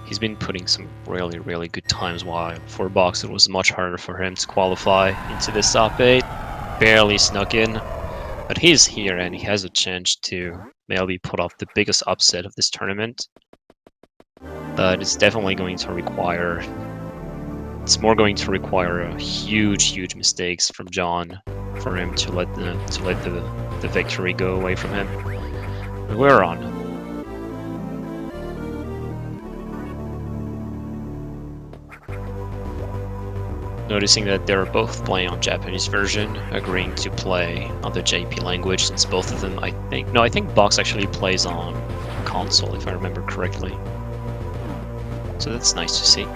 He's been putting some really good times, while for Box it was much harder for him to qualify into this top 8. Barely snuck in, but he's here and he has a chance to maybe put off the biggest upset of this tournament. But it's definitely going to require... It's more going to require a huge mistakes from John for him to let the victory go away from him. But we're on. Noticing that they're both playing on Japanese version, agreeing to play on the JP language, since both of them, I think Box actually plays on console, if I remember correctly. So that's nice to see.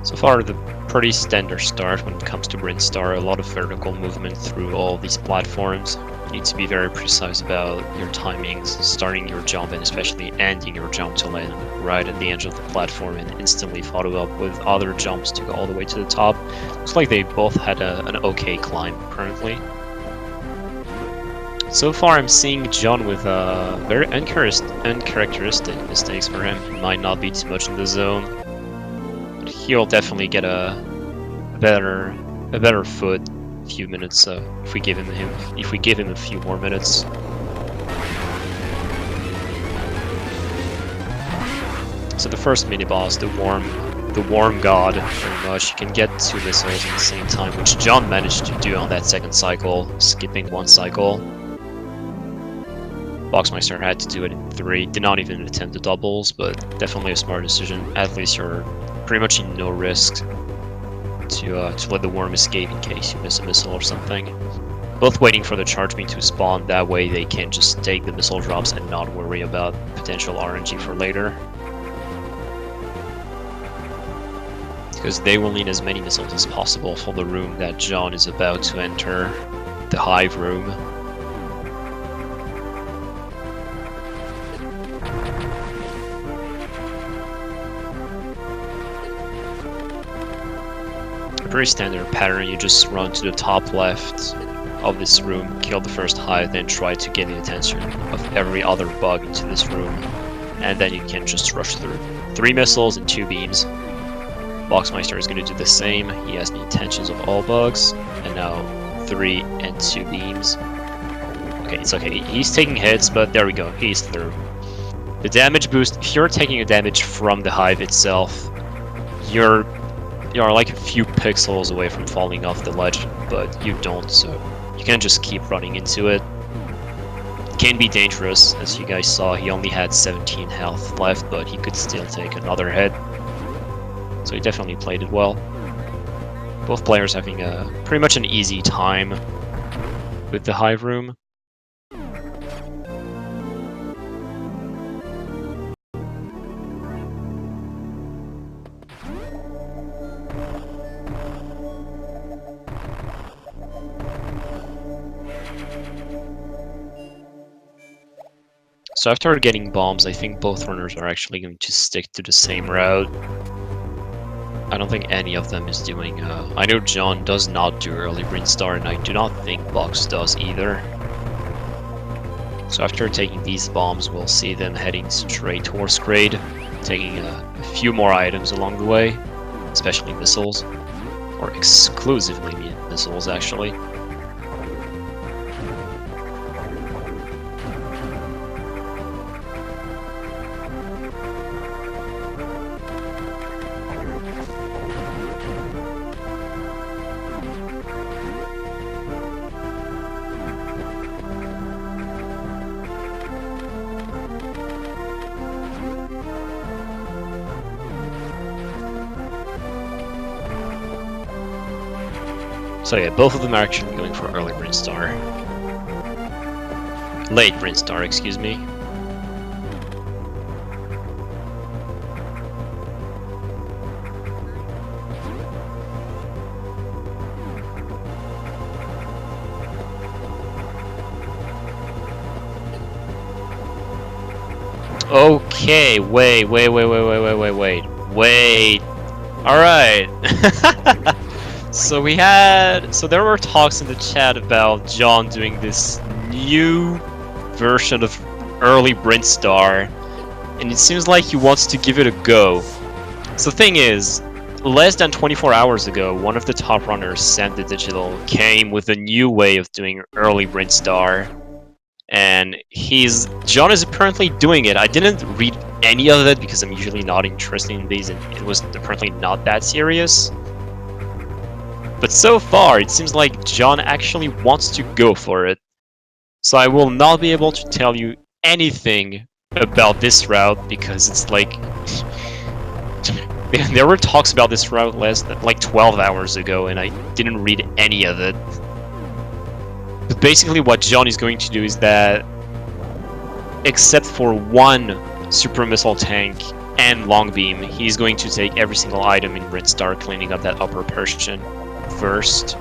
So far, the pretty standard start when it comes to Brinstar. A lot of vertical movement through all these platforms. You need to be very precise about your timings, starting your jump and especially ending your jump to land right at the edge of the platform and instantly follow up with other jumps to go all the way to the top. Looks like they both had an okay climb currently. So far, I'm seeing John with very uncharacteristic mistakes for him. He might not be too much in the zone. He'll definitely get a better foot a few minutes if we give him a few more minutes. So the first mini boss, the worm god, pretty much, you can get 2 missiles at the same time, which John managed to do on that second cycle, skipping 1 cycle. Boxmeister had to do it in 3, did not even attempt the doubles, but definitely a smart decision. At least you're pretty much in no risk to let the worm escape in case you miss a missile or something. Both waiting for the charge beam to spawn, that way they can just take the missile drops and not worry about potential RNG for later. Because they will need as many missiles as possible for the room that John is about to enter, the hive room. Pretty standard pattern, you just run to the top left of this room, kill the first hive, then try to get the attention of every other bug into this room, and then you can just rush through. 3 missiles and 2 beams. Boxmeister is going to do the same, he has the intentions of all bugs, and now 3 and 2 beams. Okay, it's okay, he's taking hits, but there we go, he's through. The damage boost, if you're taking a damage from the hive itself, you're like a few pixels away from falling off the ledge, but you don't, so you can just keep running into it. It can be dangerous, as you guys saw, he only had 17 health left, but he could still take another hit. So he definitely played it well. Both players having pretty much an easy time with the hive room. So after getting bombs, I think both runners are actually going to stick to the same route. I don't think any of them is doing... I know John does not do early Brinstar, and I do not think Box does either. So after taking these bombs, we'll see them heading straight towards grade, taking a few more items along the way, especially missiles, or exclusively missiles actually. So yeah, both of them are actually going for early Brinstar. Late Brinstar, excuse me. Okay, wait. Alright. So there were talks in the chat about John doing this new version of early Brintstar, and it seems like he wants to give it a go. So the thing is, less than 24 hours ago, one of the top runners, Sam the Digital, came with a new way of doing early Brintstar, and John is apparently doing it. I didn't read any of it because I'm usually not interested in these, and it was apparently not that serious. But so far, it seems like John actually wants to go for it. So I will not be able to tell you anything about this route because it's like... there were talks about this route like 12 hours ago and I didn't read any of it. But basically what John is going to do is that, except for one super missile tank and long beam, he's going to take every single item in Brintstar, cleaning up that upper portion first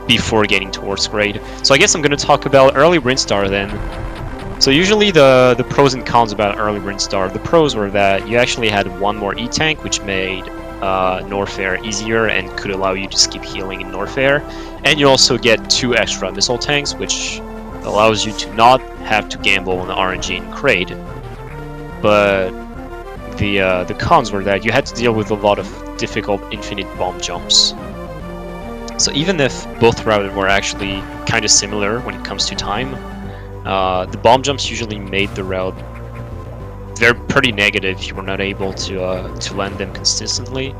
before getting towards grade. So I guess I'm going to talk about early Brintstar then. So usually the pros and cons about early Brintstar. The pros were that you actually had one more E-tank, which made Norfair easier and could allow you to skip healing in Norfair. And you also get 2 extra missile tanks, which allows you to not have to gamble on RNG in Kraid. But the cons were that you had to deal with a lot of difficult infinite bomb jumps. So even if both routes were actually kind of similar when it comes to time, the bomb jumps usually made the route they're pretty negative if you were not able to land them consistently.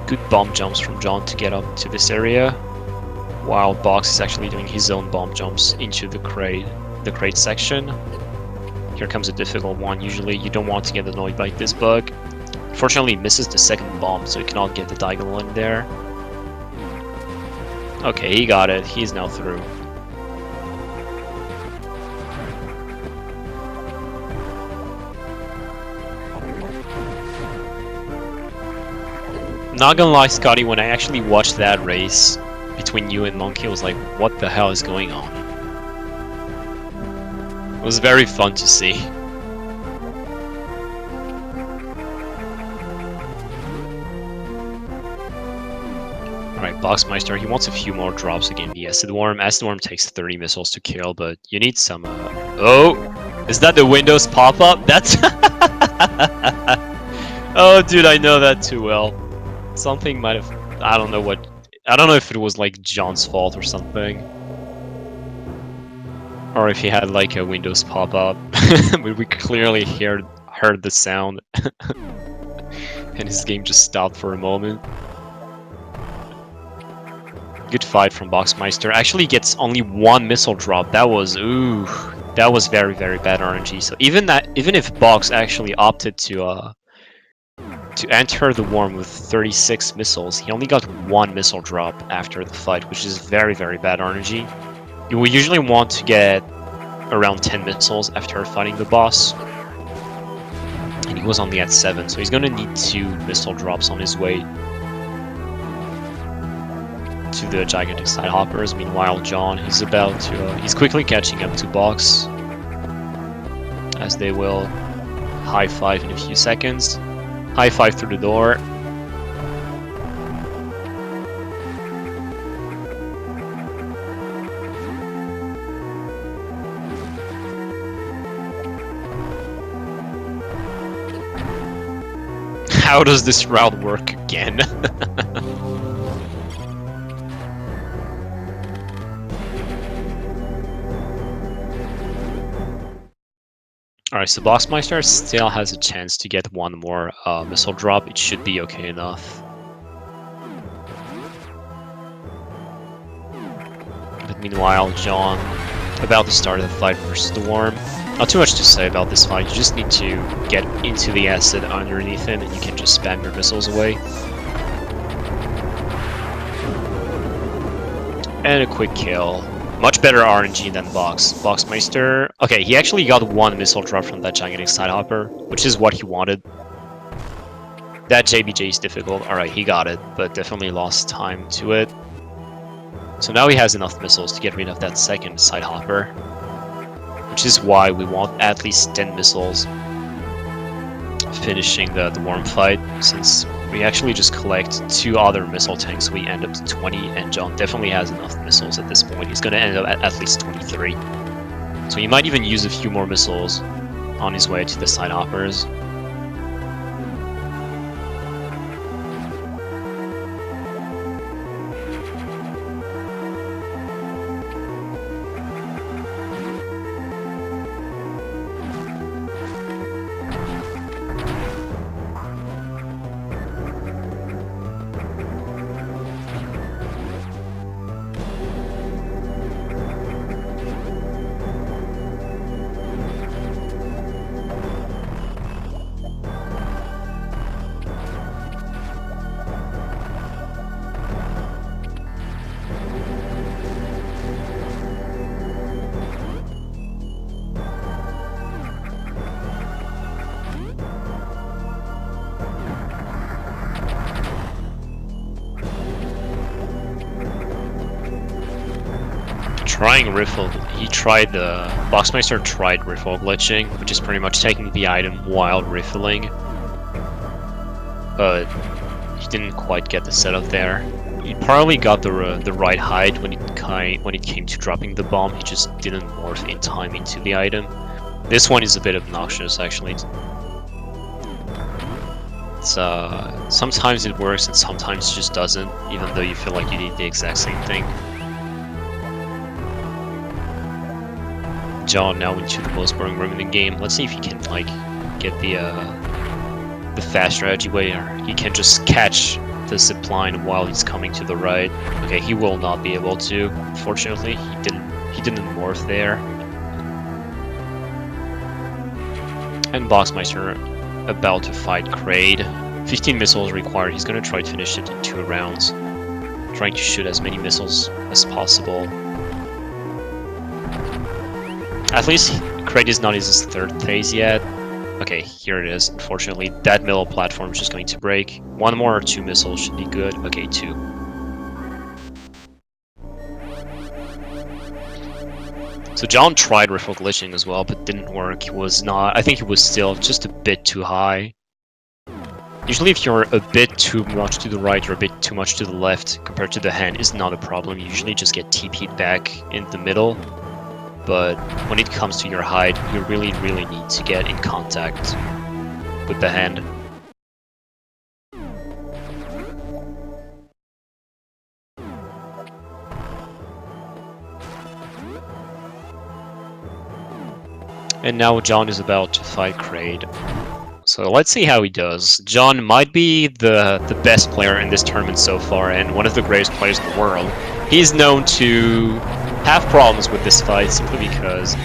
Good bomb jumps from John to get up to this area, while Box is actually doing his own bomb jumps into the crate section. Here comes a difficult one. Usually you don't want to get annoyed by this bug. Unfortunately, he misses the second bomb, so he cannot get the diagonal in there. Okay, he got it. He's now through. Not gonna lie, Scotty, when I actually watched that race between you and Monkey, I was like, what the hell is going on? It was very fun to see. Alright, Boxmeister, he wants a few more drops against the Acid Worm. Acid Worm takes 30 missiles to kill, but you need some, Oh! Is that the Windows pop-up? That's... Oh, dude, I know that too well. Something might have... I don't know what... I don't know if it was, like, John's fault or something. Or if he had, like, a Windows pop-up. But we clearly heard the sound. And his game just stopped for a moment. Good fight from Boxmeister. Actually gets only 1 missile drop. That was... ooh... That was very, very bad RNG. So even if Box actually opted to enter the worm with 36 missiles, he only got 1 missile drop after the fight, which is very, very bad RNG. You will usually want to get around 10 missiles after fighting the boss. And he was only at 7, so he's gonna need 2 missile drops on his way to the gigantic side hoppers. Meanwhile, John, he's quickly catching up to Box, as they will high five in a few seconds. High five through the door. How does this route work again? Alright, so Boxmeister still has a chance to get 1 more missile drop. It should be okay enough. But meanwhile, John, about to start the fight versus the Worm. Not too much to say about this fight, you just need to get into the acid underneath him and you can just spam your missiles away. And a quick kill. Much better RNG than Boxmeister. Okay, he actually got 1 missile drop from that gigantic side hopper, which is what he wanted. That JBJ is difficult. Alright, he got it, but definitely lost time to it. So now he has enough missiles to get rid of that second side hopper, which is why we want at least 10 missiles finishing the worm fight, since we actually just collect 2 other missile tanks, we end up to 20, and John definitely has enough missiles at this point. He's going to end up at least 23. So he might even use a few more missiles on his way to the side hoppers. Trying riffle, Boxmeister tried riffle glitching, which is pretty much taking the item while riffling, but he didn't quite get the setup there. He probably got the right height when it came to dropping the bomb. He just didn't morph in time into the item. This one is a bit obnoxious, actually. It's, sometimes it works and sometimes it just doesn't, even though you feel like you need the exact same thing. John now into the most boring room in the game. Let's see if he can like get the fast strategy where he can just catch the zipline while he's coming to the right. Okay, he will not be able to. Unfortunately, he didn't morph there. And Boxmeister about to fight Kraid. 15 missiles required. He's gonna try to finish it in 2 rounds, trying to shoot as many missiles as possible. At least Kraid is not in his 3rd phase yet. Okay, here it is. Unfortunately, that middle platform is just going to break. 1 more or 2 missiles should be good. Okay, 2. So John tried riffle glitching as well, but didn't work. He was not. I think he was still just a bit too high. Usually, if you're a bit too much to the right or a bit too much to the left compared to the hand, is not a problem. You usually just get TP'd back in the middle. But when it comes to your height, you really need to get in contact with the hand. And now John is about to fight Kraid. So let's see how he does. John might be the best player in this tournament so far, and one of the greatest players in the world. He's known to have problems with this fight simply because...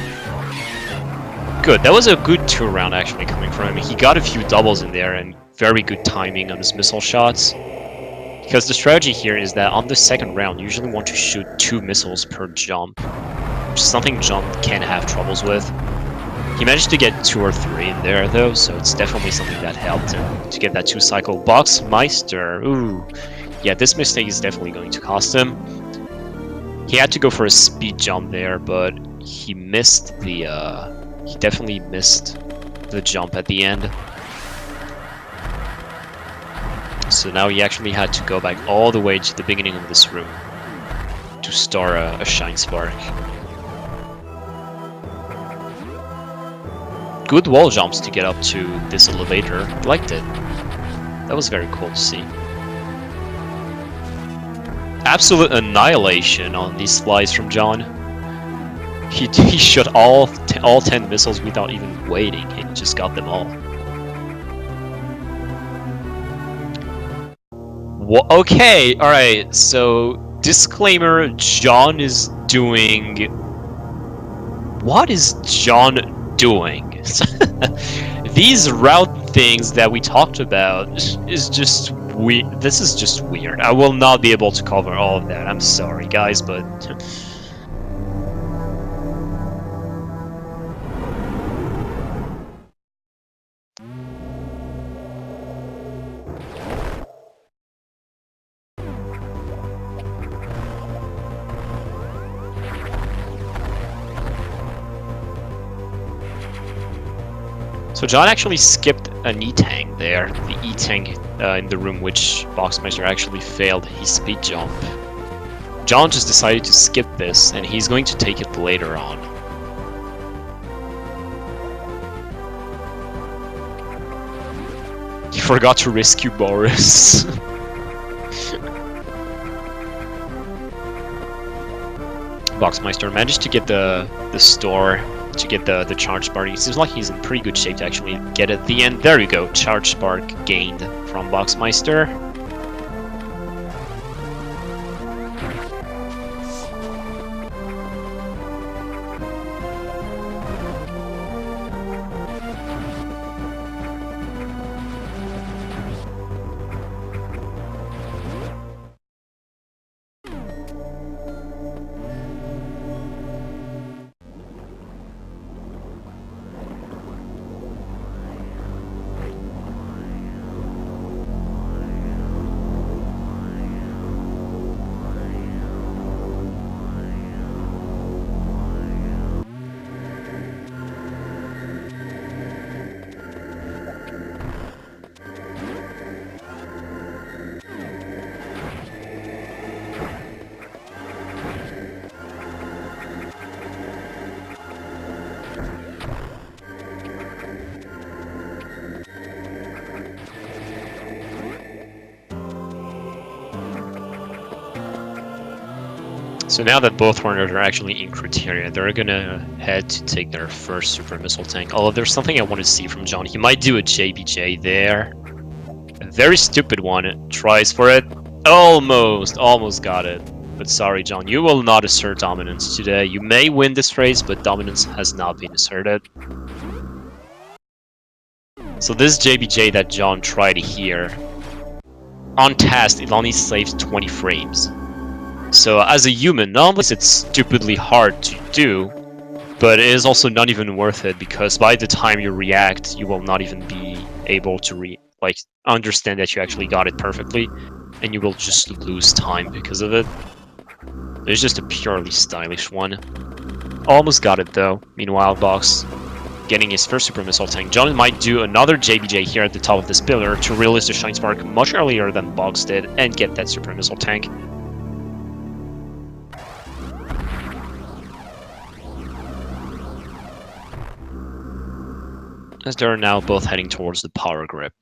Good, that was a good 2 round actually coming from him. He got a few doubles in there and very good timing on his missile shots. Because the strategy here is that on the 2nd round, you usually want to shoot 2 missiles per jump, which is something John can have troubles with. He managed to get 2 or 3 in there though, so it's definitely something that helped him to get that 2 cycle. Boxmeister, ooh. Yeah, this mistake is definitely going to cost him. He had to go for a speed jump there, but he missed the, he definitely missed the jump at the end. So now he actually had to go back all the way to the beginning of this room to start a Shine Spark. Good wall jumps to get up to this elevator. Liked it. That was very cool to see. Absolute annihilation on these flies from John. He shot all 10 missiles without even waiting. He just got them all. Okay, alright, so disclaimer, John is doing... What is John doing? These route things that we talked about is just weird. This is just weird. I will not be able to cover all of that. I'm sorry, guys, but... So John actually skipped an E-Tank there. The E-Tank in the room which Boxmeister actually failed his speed jump. John just decided to skip this, and he's going to take it later on. He forgot to rescue Boris. Boxmeister managed to get the store, to get the charge spark. It seems like he's in pretty good shape to actually get it at the end. There you go, charge spark gained from Boxmeister. So now that both runners are actually in criteria, they're gonna head to take their first super missile tank. Although there's something I want to see from John. He might do a JBJ there. A very stupid one. Tries for it. Almost got it. But sorry, John, you will not assert dominance today. You may win this race, but dominance has not been asserted. So this JBJ that John tried here, on task, it only saves 20 frames. So as a human, not only is it stupidly hard to do, but it is also not even worth it, because by the time you react, you will not even be able to understand that you actually got it perfectly, and you will just lose time because of it. It's just a purely stylish one. Almost got it though. Meanwhile, Box getting his first super missile tank. John might do another JBJ here at the top of this pillar to release the Shine Spark much earlier than Box did and get that super missile tank. As they're now both heading towards the power grip.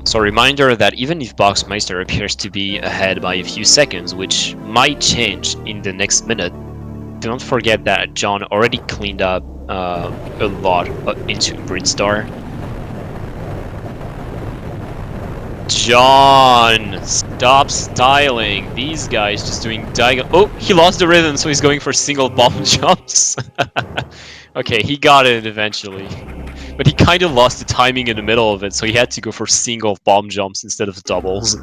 So a reminder that even if Boxmeister appears to be ahead by a few seconds, which might change in the next minute, don't forget that John already cleaned up a lot into Bridstar. John, stop styling. These guys just doing diagonal. Oh, he lost the rhythm, so he's going for single bomb jumps. Okay, he got it eventually. But he kind of lost the timing in the middle of it, so he had to go for single bomb jumps instead of doubles.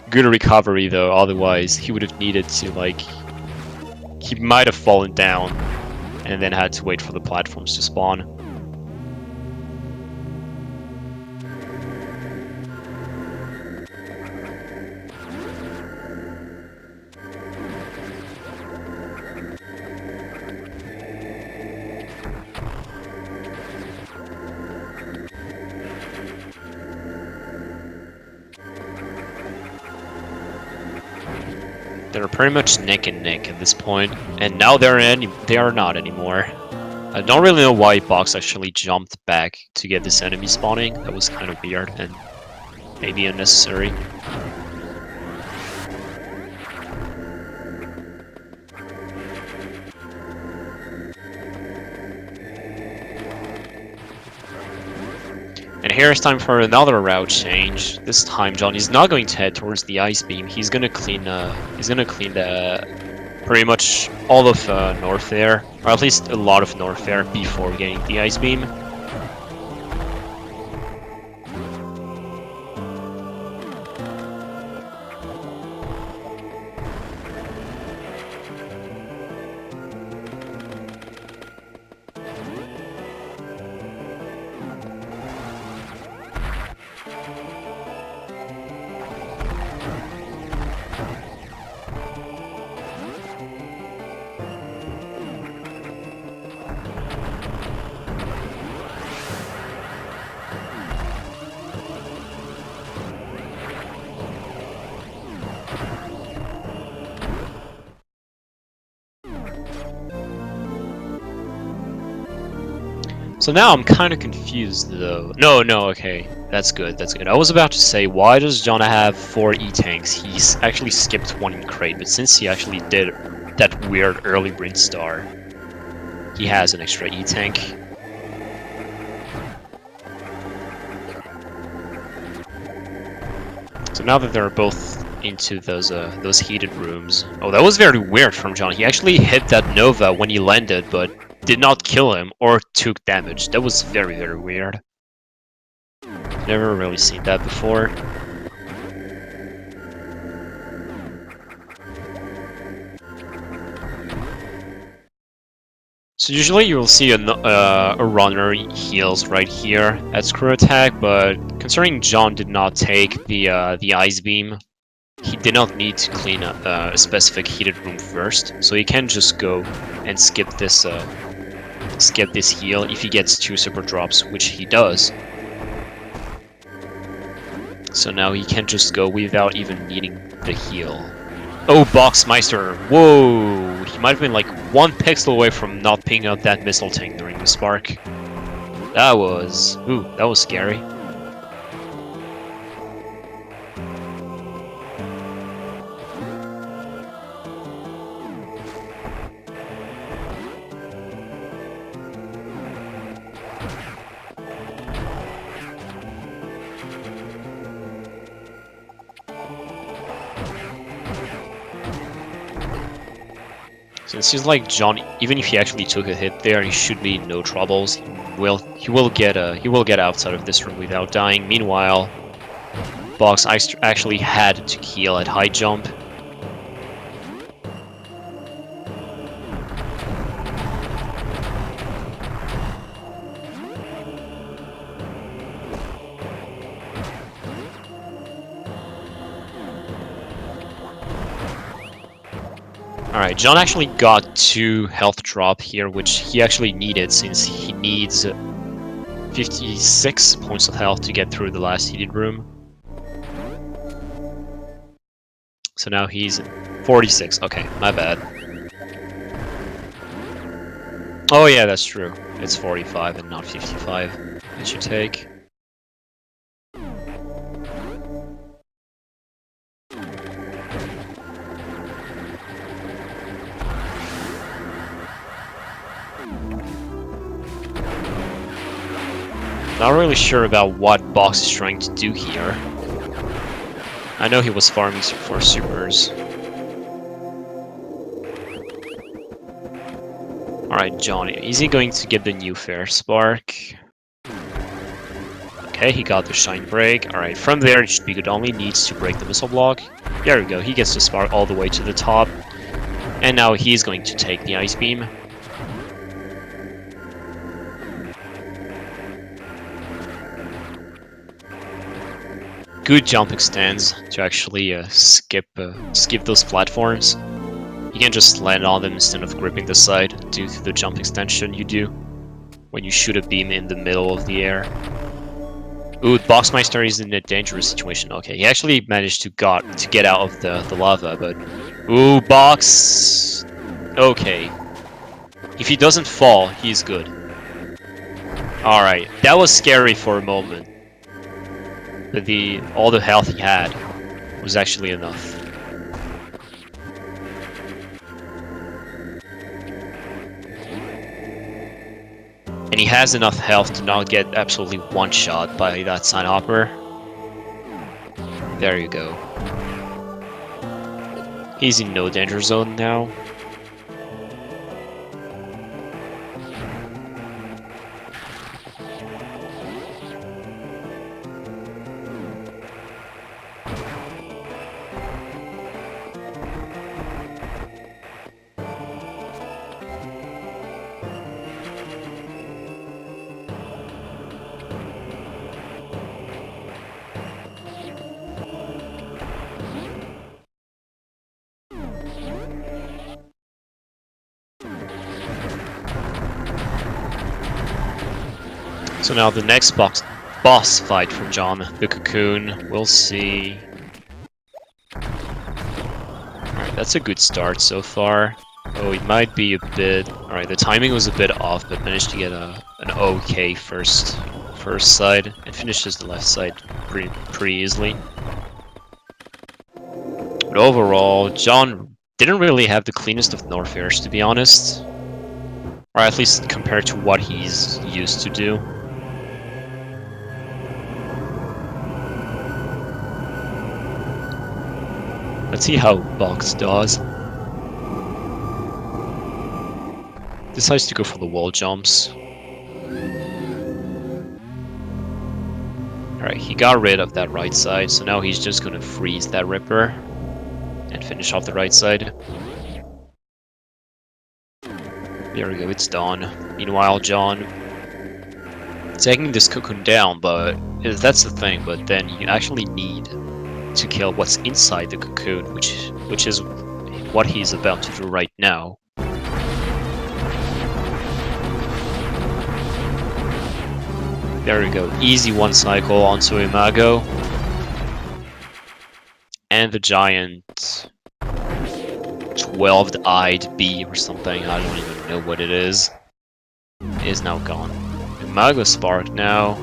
Good recovery though, otherwise he would have needed to, like... He might have fallen down and then had to wait for the platforms to spawn. They're pretty much neck and neck at this point, and now they are not anymore. I don't really know why Box actually jumped back to get this enemy spawning. That was kind of weird and maybe unnecessary. And here's time for another route change. This time, John is not going to head towards the ice beam. He's gonna clean pretty much all of north there, or at least a lot of north there before getting the ice beam. So now I'm kind of confused though. No, okay. That's good, I was about to say, why does John have 4 E-tanks? He's actually skipped 1 in crate, but since he actually did that weird early Brin Star, he has an extra E-tank. So now that they're both into those heated rooms... Oh, that was very weird from John. He actually hit that Nova when he landed, but did not kill him or took damage. That was very, very weird. Never really seen that before. So usually you will see a runner heals right here at screw attack, but considering John did not take the ice beam, he did not need to clean up a specific heated room first, so he can just go and skip this heal if he gets 2 super drops, which he does. So now he can just go without even needing the heal. Oh, Boxmeister! Whoa! He might have been like 1 pixel away from not picking up that missile tank during the spark. That was... Ooh, that was scary. So it seems like John, even if he actually took a hit there, he should be in no troubles. He will get outside of this room without dying. Meanwhile, Boxmeister actually had to heal at high jump. Alright, John actually got 2 health drop here, which he actually needed since he needs 56 points of health to get through the last heated room. So now he's 46. Okay, my bad. Oh yeah, that's true. It's 45 and not 55. It should take. Not really sure about what Box is trying to do here. I know he was farming for supers. Alright, John, is he going to get the new Fair Spark? Okay, he got the Shine Break. Alright, from there it should be good. Only needs to break the missile block. There we go, he gets the Spark all the way to the top. And now he's going to take the Ice Beam. Good jump extends to actually skip those platforms. You can just land on them instead of gripping the side due to the jump extension you do when you shoot a beam in the middle of the air. Ooh, Boxmeister is in a dangerous situation. Okay, he actually managed to get out of the lava, but... Ooh, Box... Okay. If he doesn't fall, he's good. Alright, that was scary for a moment. But all the health he had was actually enough. And he has enough health to not get absolutely one-shot by that Signhopper. There you go. He's in no danger zone now. So now the next boss fight for John, the Cocoon, we'll see. Alright, that's a good start so far. Oh, it might be a bit... Alright, the timing was a bit off, but managed to get an okay first side, and finishes the left side pretty easily. But overall, John didn't really have the cleanest of North airs, to be honest. Or at least compared to what he's used to do. Let's see how Box does. Decides to go for the wall jumps. Alright, he got rid of that right side, so now he's just gonna freeze that Ripper and finish off the right side. There we go, it's done. Meanwhile, John taking this cocoon down, but that's the thing, but then you actually need to kill what's inside the cocoon, which is what he's about to do right now. There we go, easy one cycle onto Imago. And the giant 12-eyed bee or something, I don't even know what it is now gone. Imago Spark now.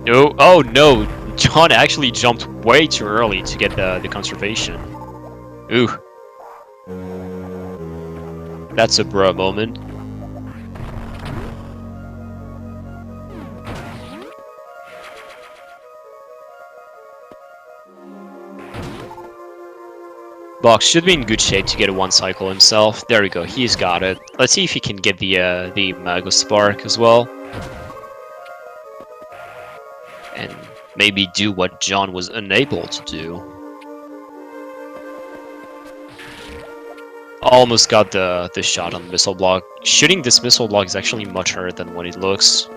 No, oh no! John actually jumped way too early to get the conservation. Ooh. That's a bruh moment. Box should be in good shape to get a one cycle himself. There we go, he's got it. Let's see if he can get the Mago Spark as well. And maybe do what John was unable to do. Almost got the shot on the missile block. Shooting this missile block is actually much harder than what it looks.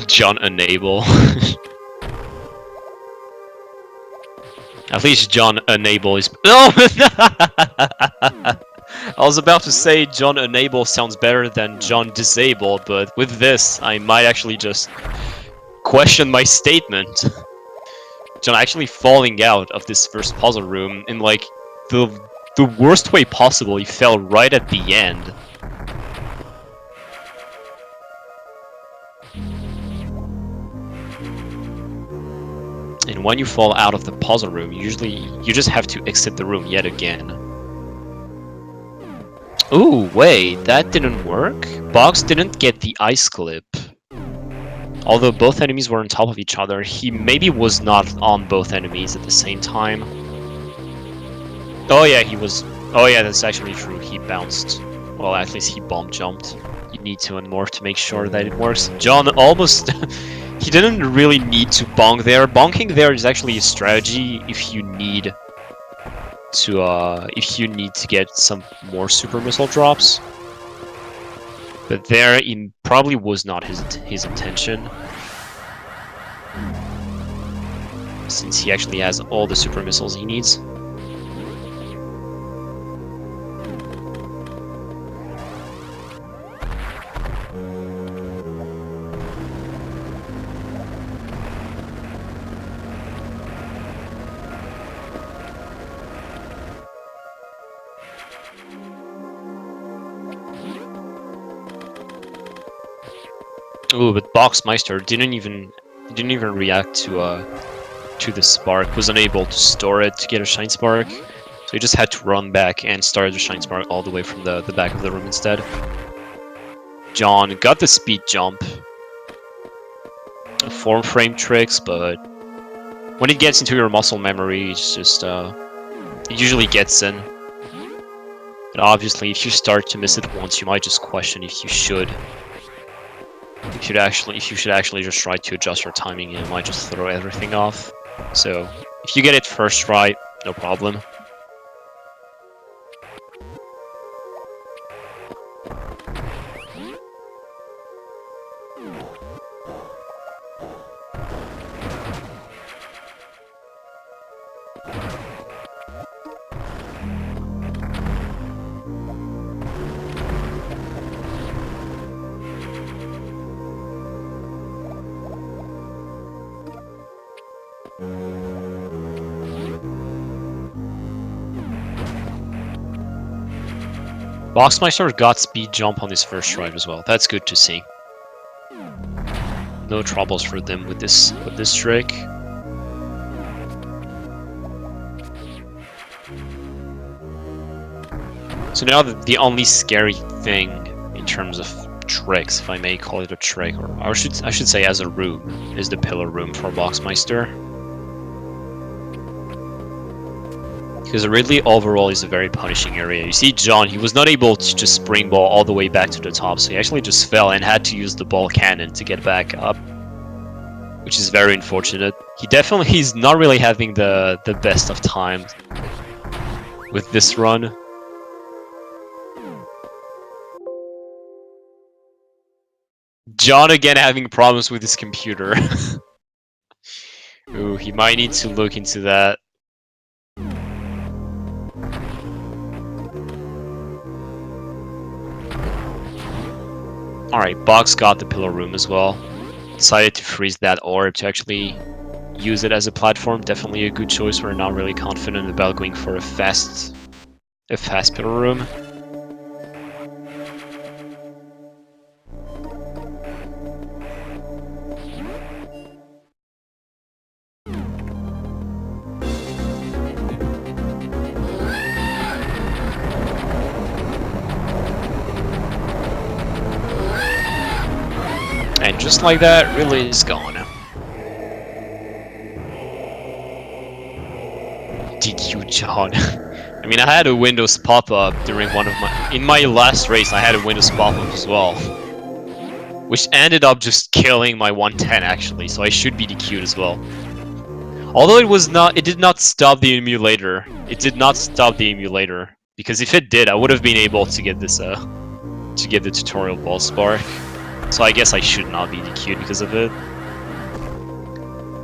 John unable. At least John Unable is... Oh! I was about to say John Unable sounds better than John Disable, but with this, I might actually just question my statement. John actually falling out of this first puzzle room in, like, the worst way possible. He fell right at the end. And when you fall out of the puzzle room, usually you just have to exit the room yet again. Ooh, wait, that didn't work? Box didn't get the ice clip. Although both enemies were on top of each other, he maybe was not on both enemies at the same time. Oh yeah, he was... Oh yeah, that's actually true, he bounced. Well, at least he bomb jumped. You need to and more to make sure that it works. John almost... He didn't really need to bonk there. Bonking there is actually a strategy if you need to get some more super missile drops. But there, it probably was not his intention, since he actually has all the super missiles he needs. Ooh, but Boxmeister didn't even react to the spark. Was unable to store it to get a shine spark, so he just had to run back and start the shine spark all the way from the back of the room instead. John got the speed jump, form frame tricks, but when it gets into your muscle memory, it's just it usually gets in. But obviously, if you start to miss it once, you might just question if you should. If you should actually just try to adjust your timing, you might just throw everything off. So, if you get it first right, no problem. Boxmeister got speed jump on his first try as well. That's good to see. No troubles for them with this trick. So now the only scary thing in terms of tricks, if I may call it a trick, or I should say as a room, is the pillar room for Boxmeister. Because Ridley overall is a very punishing area. You see John, he was not able to just springboard all the way back to the top, so he actually just fell and had to use the ball cannon to get back up, which is very unfortunate. He's not really having the best of times with this run. John again having problems with his computer. Ooh, he might need to look into that. Alright, Box got the pillar room as well. Decided to freeze that orb to actually use it as a platform. Definitely a good choice. We're not really confident about going for a fast pillar room. And just like that, Ridley is gone. Did you, John? I mean, I had a Windows pop-up during in my last race, I had a Windows pop-up as well. Which ended up just killing my 110 actually, so I should be DQ'd as well. Although it did not stop the emulator. It did not stop the emulator. Because if it did, I would have been able to get this, to get the tutorial ball spark. So I guess I should not be DQ'd because of it.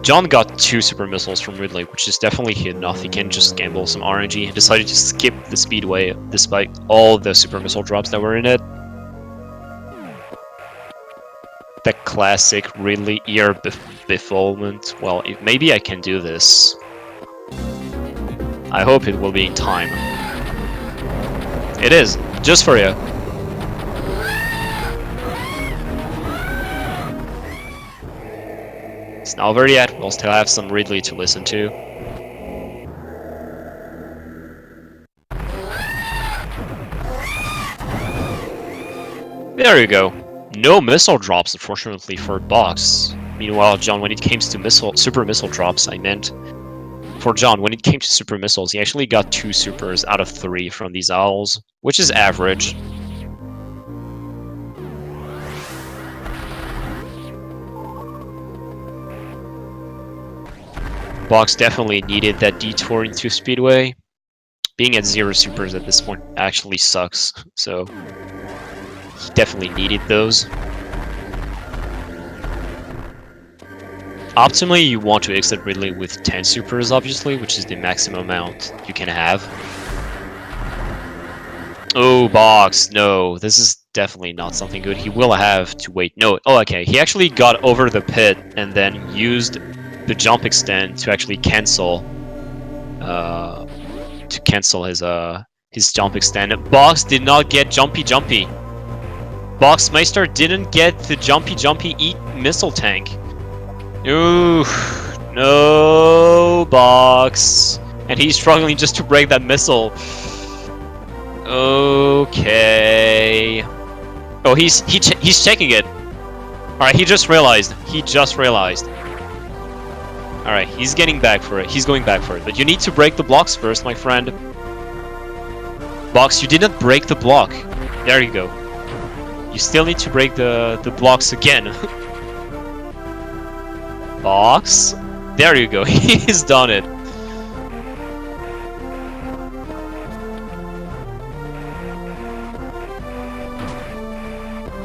John got 2 super missiles from Ridley, which is definitely enough. He can just gamble some RNG. He decided to skip the speedway despite all the super missile drops that were in it. The classic Ridley ear befuddlement. Well, maybe I can do this. I hope it will be in time. It is, just for you. It's not over yet, we'll still have some Ridley to listen to. There you go. No missile drops, unfortunately, for Box. Meanwhile, John, when it came to super missile drops, I meant... For John, when it came to super missiles, he actually got 2 supers out of 3 from these owls, which is average. Box definitely needed that detour into Speedway. Being at 0 supers at this point actually sucks, so he definitely needed those. Optimally, you want to exit Ridley with 10 supers, obviously, which is the maximum amount you can have. Oh, Box, no, this is definitely not something good. He will have to wait. No, oh, okay, he actually got over the pit and then used the jump extend to actually cancel his jump extend. Box did not get jumpy. Boxmeister didn't get the jumpy eat missile tank. Ooh, no, Box, and he's struggling just to break that missile. Okay. Oh, he's checking it. All right, he just realized. Alright, he's getting back for it. He's going back for it. But you need to break the blocks first, my friend. Box, you didn't break the block. There you go. You still need to break the blocks again. Box? There you go. He's done it.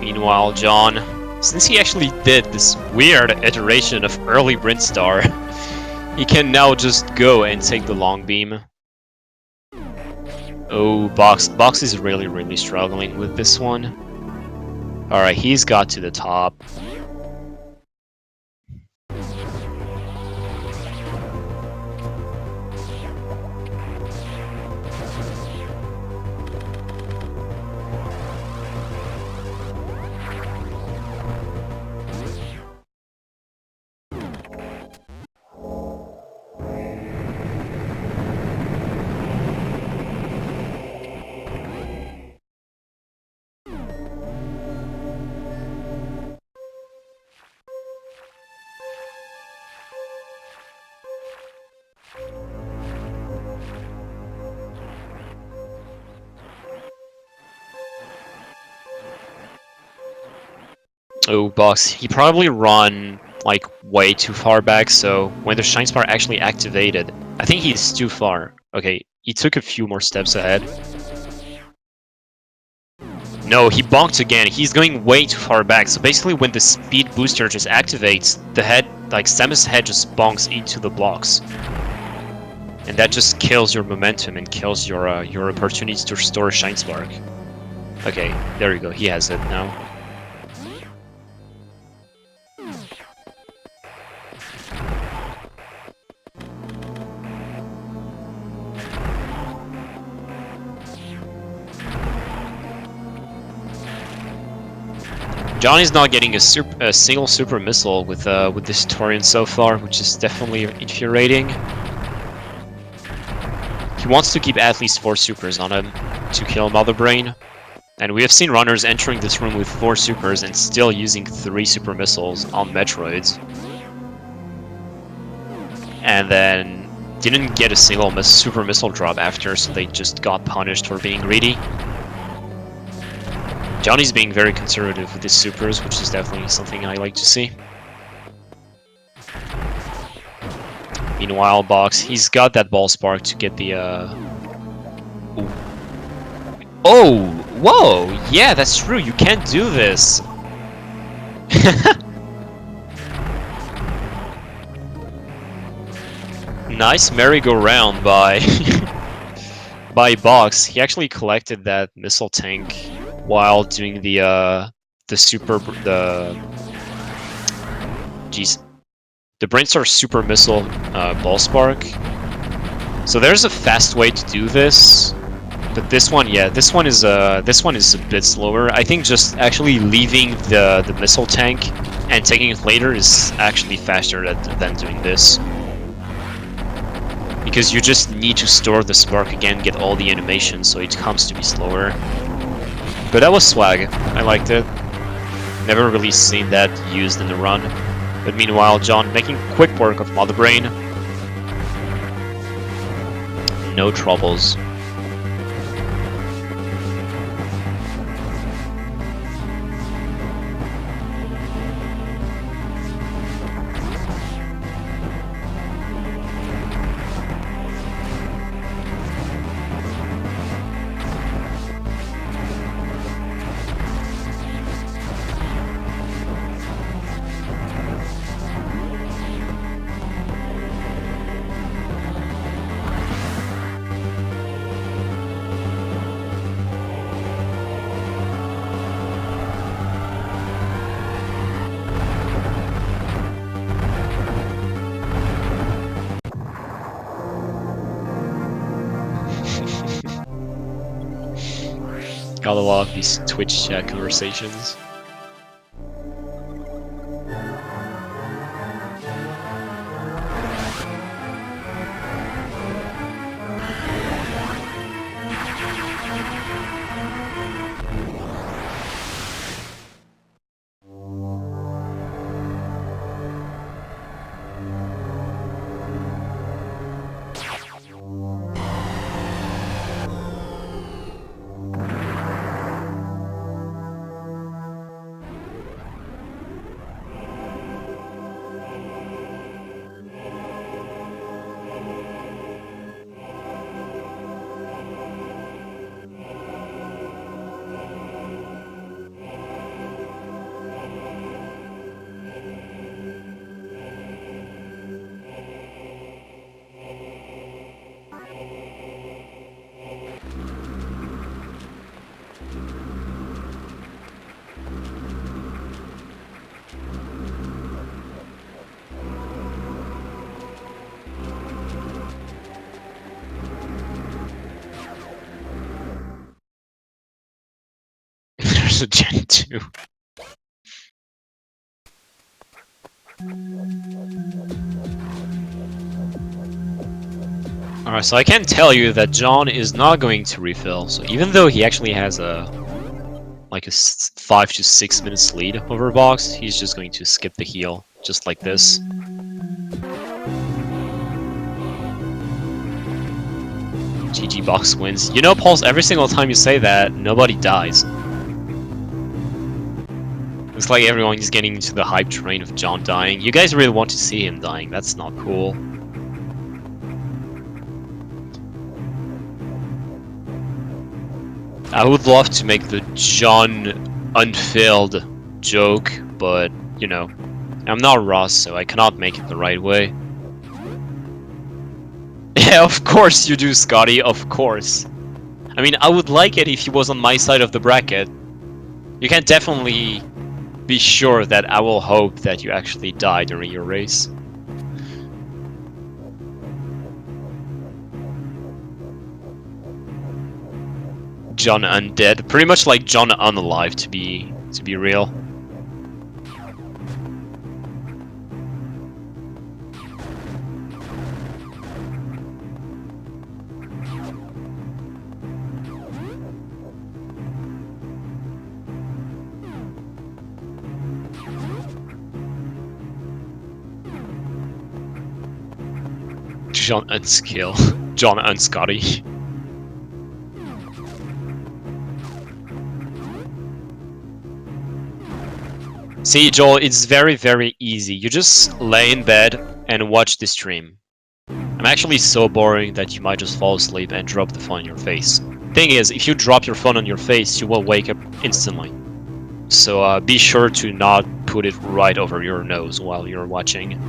Meanwhile, John, since he actually did this weird iteration of early Brindstar, he can now just go and take the long beam. Oh, Box is really struggling with this one. Alright, he's got to the top. Oh, Box. He probably run like way too far back, so when the Shine Spark actually activated, I think he's too far. Okay, he took a few more steps ahead. No, he bonked again. He's going way too far back. So basically when the speed booster just activates, the head, like Samus' head just bonks into the blocks. And that just kills your momentum and kills your opportunities to restore Shine Spark. Okay, there you go. He has it now. Johnny's not getting a single super missile with this Torian so far, which is definitely infuriating. He wants to keep at least 4 supers on him to kill Mother Brain. And we have seen runners entering this room with 4 supers and still using 3 super missiles on Metroids. And then didn't get a single super missile drop after, so they just got punished for being greedy. Johnny's being very conservative with his supers, which is definitely something I like to see. Meanwhile, Box, he's got that ball spark to get the Ooh. Oh! Whoa! Yeah, that's true, you can't do this! Nice merry-go-round by by Box. He actually collected that missile tank while doing the Brainstar super missile ball spark. So there's a fast way to do this, but this one, yeah, this one is a bit slower. I think just actually leaving the missile tank and taking it later is actually faster than doing this. Because you just need to store the spark again, get all the animations, so it comes to be slower. But that was swag. I liked it. Never really seen that used in the run. But meanwhile, John making quick work of Mother Brain. No troubles. Gotta love these Twitch chat conversations. There's a Gen 2. Alright, so I can tell you that John is not going to refill, so even though he actually has a 5 to 6 minutes lead over Box, he's just going to skip the heal, just like this. GG Box wins. You know, Pulse, every single time you say that, nobody dies. It's like everyone is getting into the hype train of John dying. You guys really want to see him dying. That's not cool. I would love to make the John unfilled joke, but, you know, I'm not Ross, so I cannot make it the right way. Yeah, of course you do, Scotty, of course. I mean, I would like it if he was on my side of the bracket. You can definitely be sure that I will hope that you actually die during your race. John Undead, pretty much like John Unalive to be real. John Unskill. John Unscotty. See, Joel, it's very, very easy. You just lay in bed and watch the stream. I'm actually so boring that you might just fall asleep and drop the phone on your face. Thing is, if you drop your phone on your face, you will wake up instantly. So be sure to not put it right over your nose while you're watching.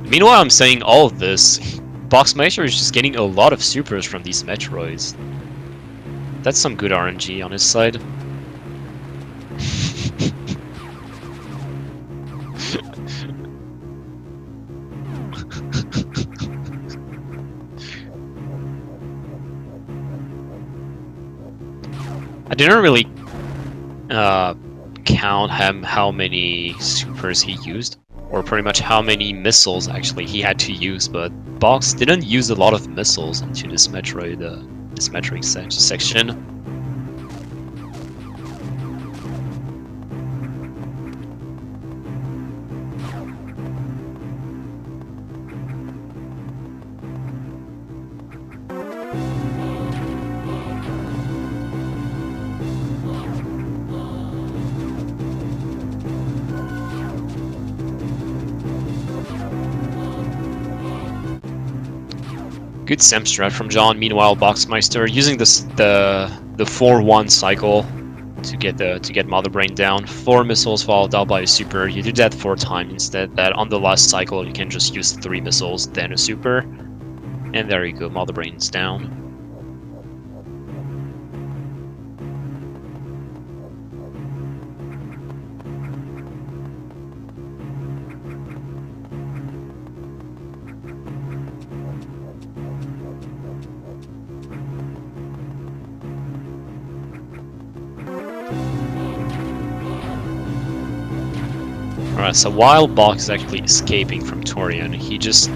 Meanwhile, I'm saying all of this, Boxmeister is just getting a lot of supers from these Metroids. That's some good RNG on his side. I didn't really count how many supers he used, or pretty much how many missiles actually he had to use, but Box didn't use a lot of missiles into this Metroid section. Good Sem strat from John. Meanwhile, Boxmeister using the 4-1 cycle to get Mother Brain down. 4 missiles followed out by a super. You did that 4 times instead. That on the last cycle you can just use 3 missiles then a super, and there you go. Mother Brain's down. Alright, so while Box is actually escaping from Torian, he just,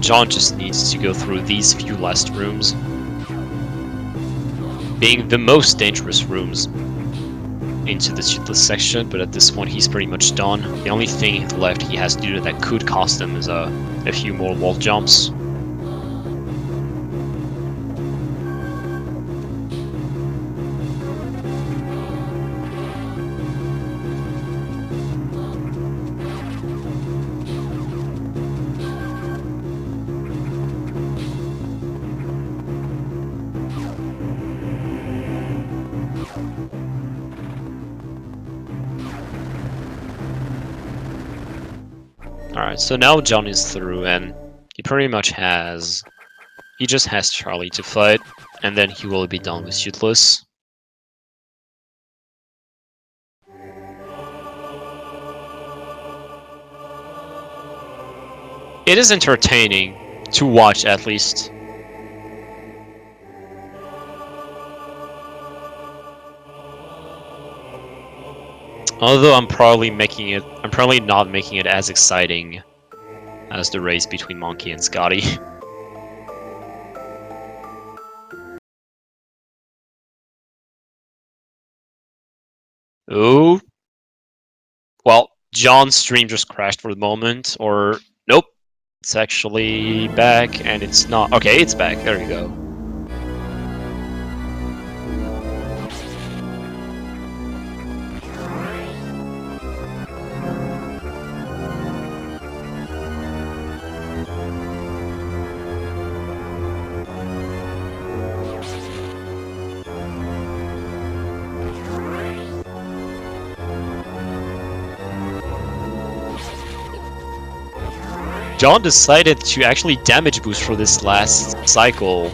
John just needs to go through these few last rooms, being the most dangerous rooms into the shitless section, but at this point he's pretty much done. The only thing left he has to do that could cost him is a few more wall jumps. Alright, so now John is through, and he pretty much has... He just has Charlie to fight, and then he will be done with Shootless. It is entertaining to watch, at least. Although I'm probably not making it as exciting as the race between Monkey and Scotty. Ooh. Well, John's stream just crashed for the moment, or nope. It's actually back, and it's not. Okay, it's back. There you go. John decided to actually damage boost for this last cycle.